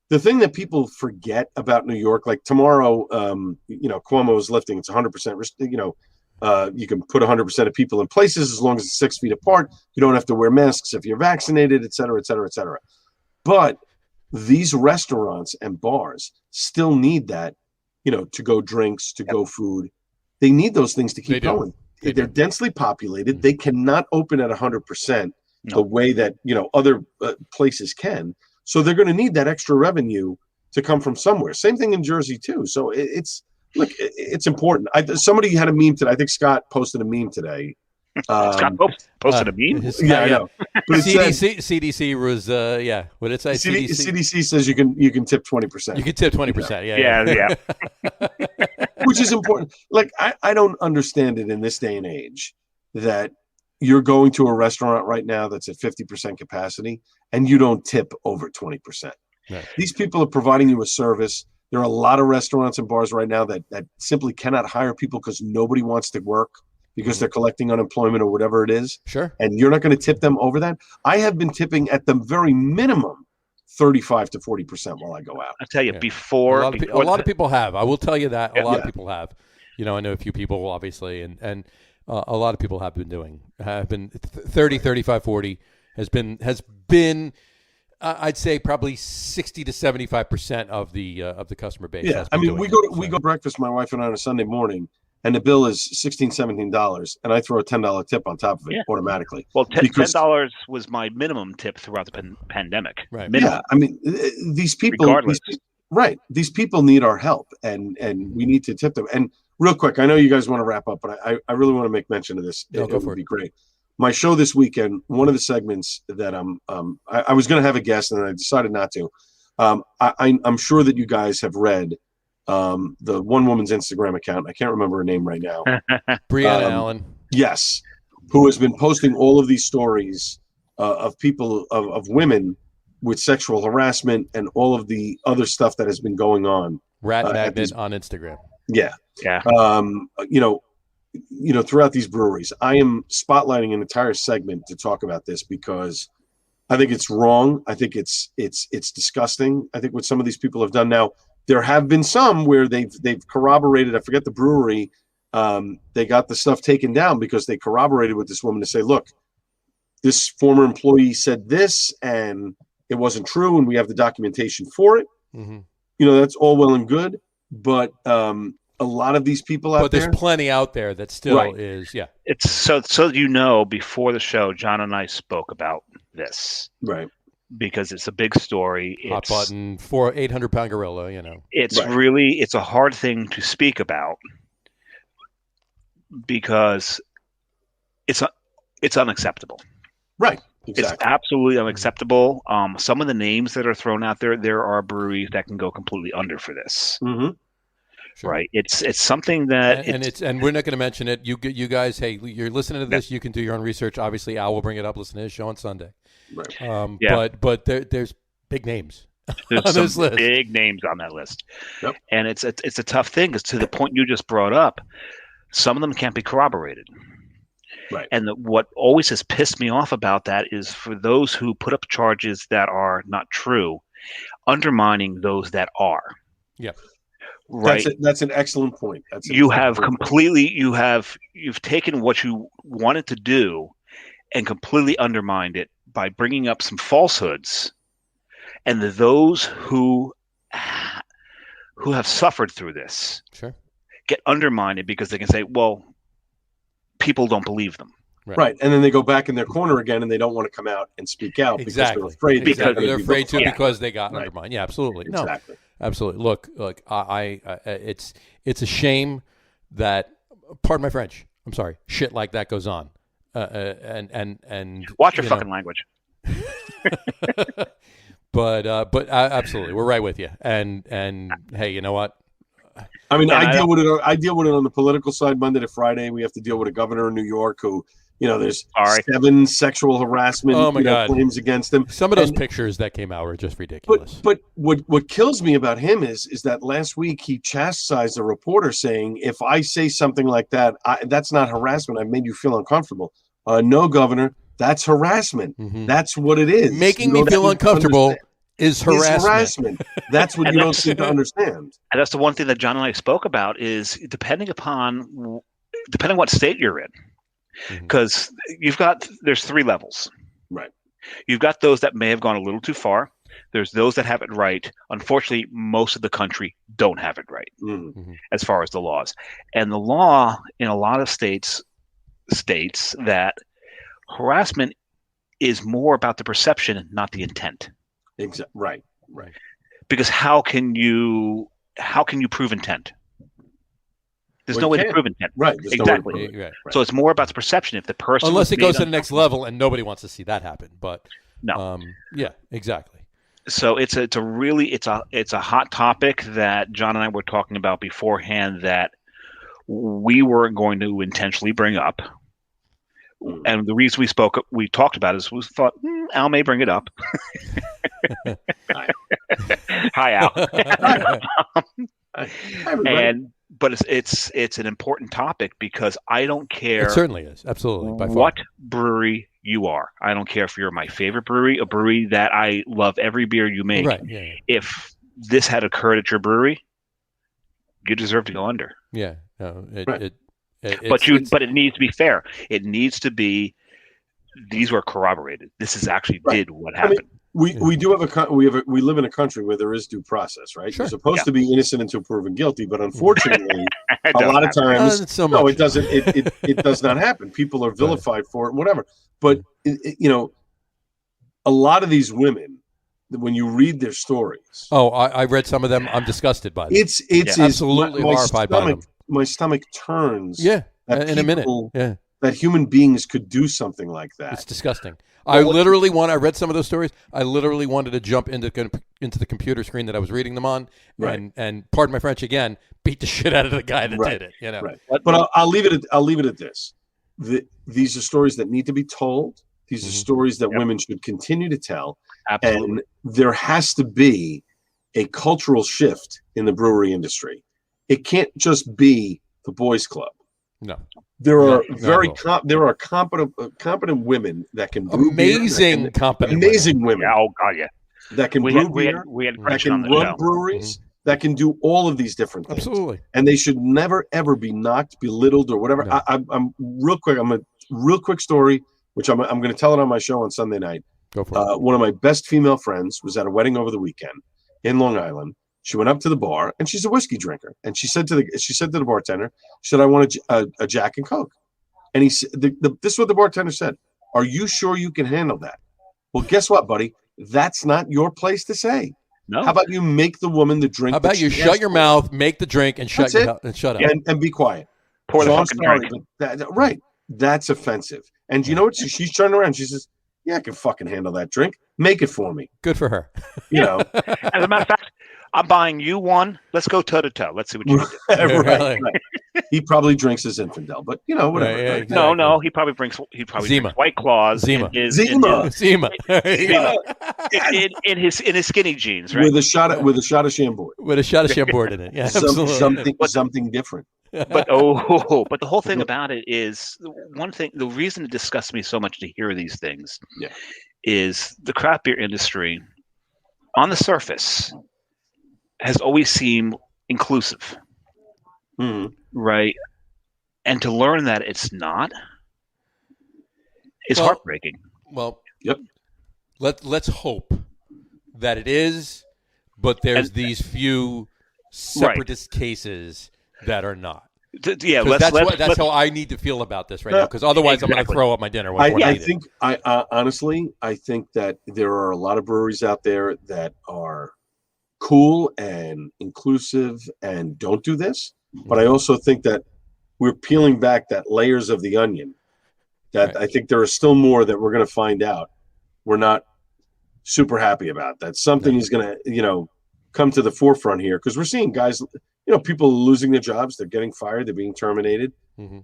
the thing that people forget about New York, like tomorrow, Cuomo is lifting. It's 100%. You can put 100% of people in places as long as it's 6 feet apart. You don't have to wear masks if you're vaccinated, et cetera, et cetera, et cetera. But these restaurants and bars still need that, to-go drinks, to-go food. They need those things to keep going. They're densely populated. They cannot open at 100% the way that other places can. So they're going to need that extra revenue to come from somewhere. Same thing in Jersey too. So it's important. Somebody had a meme today. I think Scott posted a meme today. Scott posted a meme. Yeah, I know. But CDC was What did it say? CDC says you can tip 20%. You can tip 20%. Yeah. Which is important. Like I don't understand it in this day and age that you're going to a restaurant right now that's at 50% capacity and you don't tip over 20%. Right. These people are providing you a service. There are a lot of restaurants and bars right now that simply cannot hire people because nobody wants to work because they're collecting unemployment or whatever it is. Sure. And you're not going to tip them over that. I have been tipping at the very minimum 35 to 40% while I go out. I'll tell you, before a lot of people have. I will tell you that a lot of people have. I know a few people, obviously, and a lot of people have been 30, 35, 40 has been I'd say probably 60 to 75% of the customer base. Yeah, I mean, we go breakfast, my wife and I, on a Sunday morning, and the bill is $16, $17, and I throw a $10 tip on top of it automatically. Well, $10 was my minimum tip throughout the pandemic. Right. Yeah, I mean, these people, these people need our help, and we need to tip them. And real quick, I know you guys want to wrap up, but I really want to make mention of this. It would be great. My show this weekend, one of the segments that I was going to have a guest, and I decided not to. I'm sure that you guys have read the one woman's Instagram account. I can't remember her name right now. Brianna Allen. Yes, who has been posting all of these stories of people, of women with sexual harassment and all of the other stuff that has been going on. Rat Magnet on Instagram. Yeah. Throughout these breweries, I am spotlighting an entire segment to talk about this because I think it's wrong. I think it's disgusting. I think what some of these people have done now. There have been some where they've corroborated. I forget the brewery. They got the stuff taken down because they corroborated with this woman to say, look, this former employee said this and it wasn't true, and we have the documentation for it. Mm-hmm. That's all well and good, but a lot of these people out there. But there's plenty out there that still is, yeah. It's so before the show, John and I spoke about this. Right. Because it's a big story. Hot button for 800-pound gorilla, It's really, it's a hard thing to speak about because it's unacceptable. Right. Exactly. It's absolutely unacceptable. Some of the names that are thrown out there are breweries that can go completely under for this. Mm-hmm. Sure. Right. It's something that and we're not going to mention it. You guys, hey, you're listening to this. You can do your own research. Obviously, Al will bring it up. Listen to his show on Sunday. Right. But there's big names on this list. Big names on that list. Yep. And it's a tough thing because to the point you just brought up, some of them can't be corroborated. Right. And what always has pissed me off about that is for those who put up charges that are not true, undermining those that are. Yep. Right. That's an excellent point. You've taken what you wanted to do and completely undermined it by bringing up some falsehoods, and those who have suffered through this get undermined because they can say, well, people don't believe them. Right. And then they go back in their corner again and they don't want to come out and speak out because they're afraid. They're afraid to because they got undermined. Yeah, absolutely. Exactly. No, absolutely. Look, it's a shame that, pardon my French, I'm sorry, shit like that goes on. And watch your fucking language. But absolutely, we're right with you. And hey, you know what? I mean, I deal with it on the political side Monday to Friday. We have to deal with a governor in New York who there's 7 sexual harassment claims against him. Some of those pictures that came out were just ridiculous. But what kills me about him is that last week he chastised a reporter saying, if I say something like that, that's not harassment. I've made you feel uncomfortable. No, Governor, that's harassment. Mm-hmm. That's what it is. Making me feel uncomfortable is harassment. That's what you don't seem to understand. And that's the one thing that John and I spoke about is depending on what state you're in. Because there's 3 levels. Right. You've got those that may have gone a little too far. There's those that have it right. Unfortunately, most of the country don't have it right as far as the laws. And the law in a lot of states that harassment is more about the perception, not the intent. Exactly. Right. Because how can you prove intent? There's no way to prove intent. Right. Exactly. Right. So it's more about the perception. If the person, unless it goes to the next level, and nobody wants to see that happen. But no. Yeah. Exactly. So it's a hot topic that John and I were talking about beforehand that we weren't going to intentionally bring up. And the reason we talked about it is we thought Al may bring it up. Hi, Al. But it's an important topic because I don't care. It certainly is. Absolutely. By far. What brewery you are. I don't care if you're my favorite brewery, a brewery that I love every beer you make. Right. Yeah. If this had occurred at your brewery, you deserve to go under. Yeah. No, but it needs to be fair. It needs to be. These were corroborated. This is actually did what happened. We live in a country where there is due process, right? Sure. You're supposed to be innocent until proven guilty, but unfortunately, a lot of times, it doesn't. It does not happen. People are vilified for it, whatever. But a lot of these women, when you read their stories, I read some of them. I'm disgusted by them. It's absolutely horrified by them. My stomach turns. Yeah, in a minute. Yeah. That human beings could do something like that. It's disgusting. I read some of those stories. I literally wanted to jump into the computer screen that I was reading them on, and pardon my French again, beat the shit out of the guy that did it. Right. But I'll leave it at this. These are stories that need to be told. These are stories that women should continue to tell. Absolutely. And there has to be a cultural shift in the brewery industry. It can't just be the boys' club. No. There are competent women that can brew amazing women. Oh God, yeah. That can brew beer. That can run breweries. That can do all of these different things. Absolutely. And they should never ever be knocked, belittled, or whatever. No. I'm real quick. I'm a real quick story, which I'm going to tell it on my show on Sunday night. Go for it. One of my best female friends was at a wedding over the weekend in Long Island. She went up to the bar, and she's a whiskey drinker. And she said to the bartender, she said, "I want a Jack and Coke." And he said, "This is what the bartender said. Are you sure you can handle that?" Well, guess what, buddy? That's not your place to say. No. How about you make the woman the drink? How about you shut your mouth, make the drink, and shut up, and be quiet. Pour the fucking drink. Right. That's offensive. And you know what? She's turning around. She says, "Yeah, I can fucking handle that drink. Make it for me." Good for her. As a matter of fact, I'm buying you one. Let's go toe to toe. Let's see what you do. Right. He probably drinks his Infidel, but whatever. Right, yeah, exactly. No, he probably drinks White Claws. Zima. In his skinny jeans, right? With a shot of Chambord. With a shot of Chambord in it. Yeah, absolutely. Something different. But the whole thing about it is one thing. The reason it disgusts me so much to hear these things is the craft beer industry, on the surface, has always seemed inclusive, right? And to learn that it's not, it's heartbreaking. Well, yep. Let's hope that it is, but there's these few separatist cases that are not. That's how I need to feel about this right now, because otherwise I'm going to throw up my dinner. I think that there are a lot of breweries out there that are cool and inclusive and don't do this, but I also think that we're peeling back that layers of the onion that I think there are still more that we're going to find out we're not super happy about, that something is going to come to the forefront here, because we're seeing guys, people losing their jobs, they're getting fired, they're being terminated,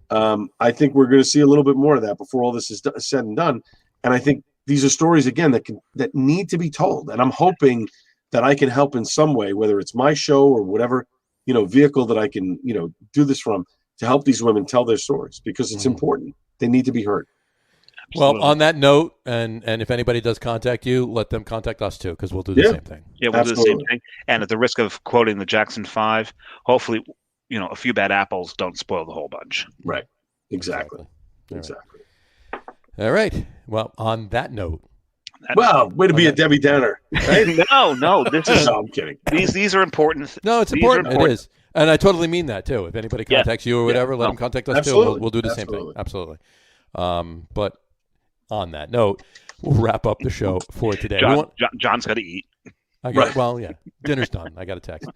I think we're going to see a little bit more of that before all this is said and done. And I think these are stories, again, that need to be told. And I'm hoping that I can help in some way, whether it's my show or whatever, vehicle that I can, do this from, to help these women tell their stories, because it's important. They need to be heard. Well, on that note, and if anybody does contact you, let them contact us too, because we'll do the same thing. Yeah, we'll do the same thing. And at the risk of quoting the Jackson 5, hopefully, a few bad apples don't spoil the whole bunch. Right. Exactly. All right. Well, on that note. Way to be a Debbie Downer. Right? No, this is. No, I'm kidding. These are important. No, it's important. It is. And I totally mean that too. If anybody contacts you or whatever, let them contact us too. We'll do the same thing. Absolutely. But on that note, we'll wrap up the show for today. John's got to eat. Well, yeah, dinner's done. I got a text.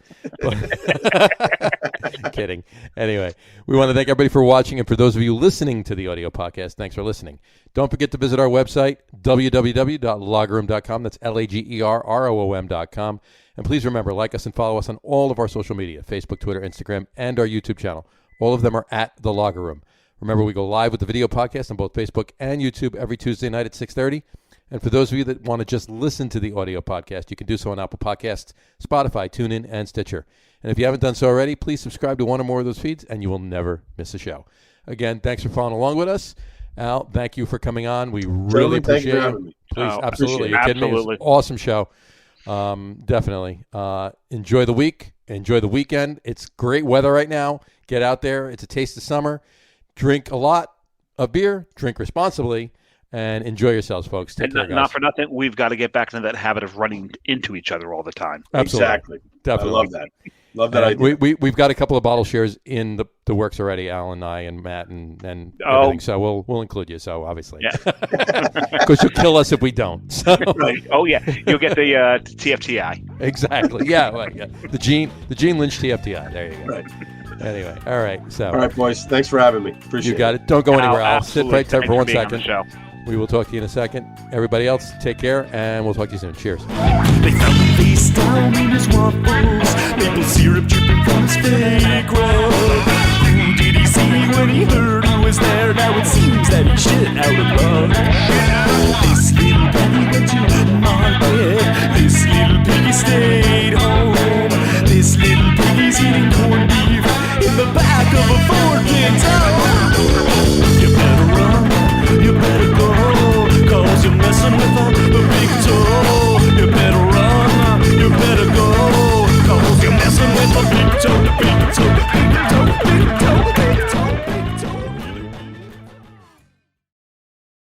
Kidding. Anyway, we want to thank everybody for watching, and for those of you listening to the audio podcast, thanks for listening. Don't forget to visit our website, www.lagerroom.com. That's LAGERROOM.com. And please remember, like us and follow us on all of our social media, Facebook, Twitter, Instagram, and our YouTube channel. All of them are at The Lager Room. Remember, we go live with the video podcast on both Facebook and YouTube every Tuesday night at 6:30. And for those of you that want to just listen to the audio podcast, you can do so on Apple Podcasts, Spotify, TuneIn, and Stitcher. And if you haven't done so already, please subscribe to one or more of those feeds, and you will never miss a show. Again, thanks for following along with us. Al, thank you for coming on. We really appreciate it. Please, absolutely. You're kidding me. It's an awesome show. Definitely. Enjoy the week. Enjoy the weekend. It's great weather right now. Get out there. It's a taste of summer. Drink a lot of beer. Drink responsibly. And enjoy yourselves, folks. Take care, guys. Not for nothing, we've got to get back into that habit of running into each other all the time. Absolutely. Exactly. Definitely. I love that. Love that idea. We've got a couple of bottle shares in the works already, Al and I and Matt and everything. So we'll include you. So obviously, because you'll kill us if we don't. So. Right. Oh yeah, you'll get the TFTI. Exactly. Yeah. Right, yeah. The Gene Lynch TFTI. There you go. Right. Anyway, all right. So. All right, boys. Thanks for having me. Appreciate it. You got it. Don't go anywhere, Al. Sit right there for 1 second. We will talk to you in a second. Everybody else, take care, and we'll talk to you soon. Cheers. They found him face down in his waffles, maple syrup dripping from his fake rug. Who did he see when he heard who was there? Now it seems that he's shit out of luck. This little penny went to market. This little piggy stayed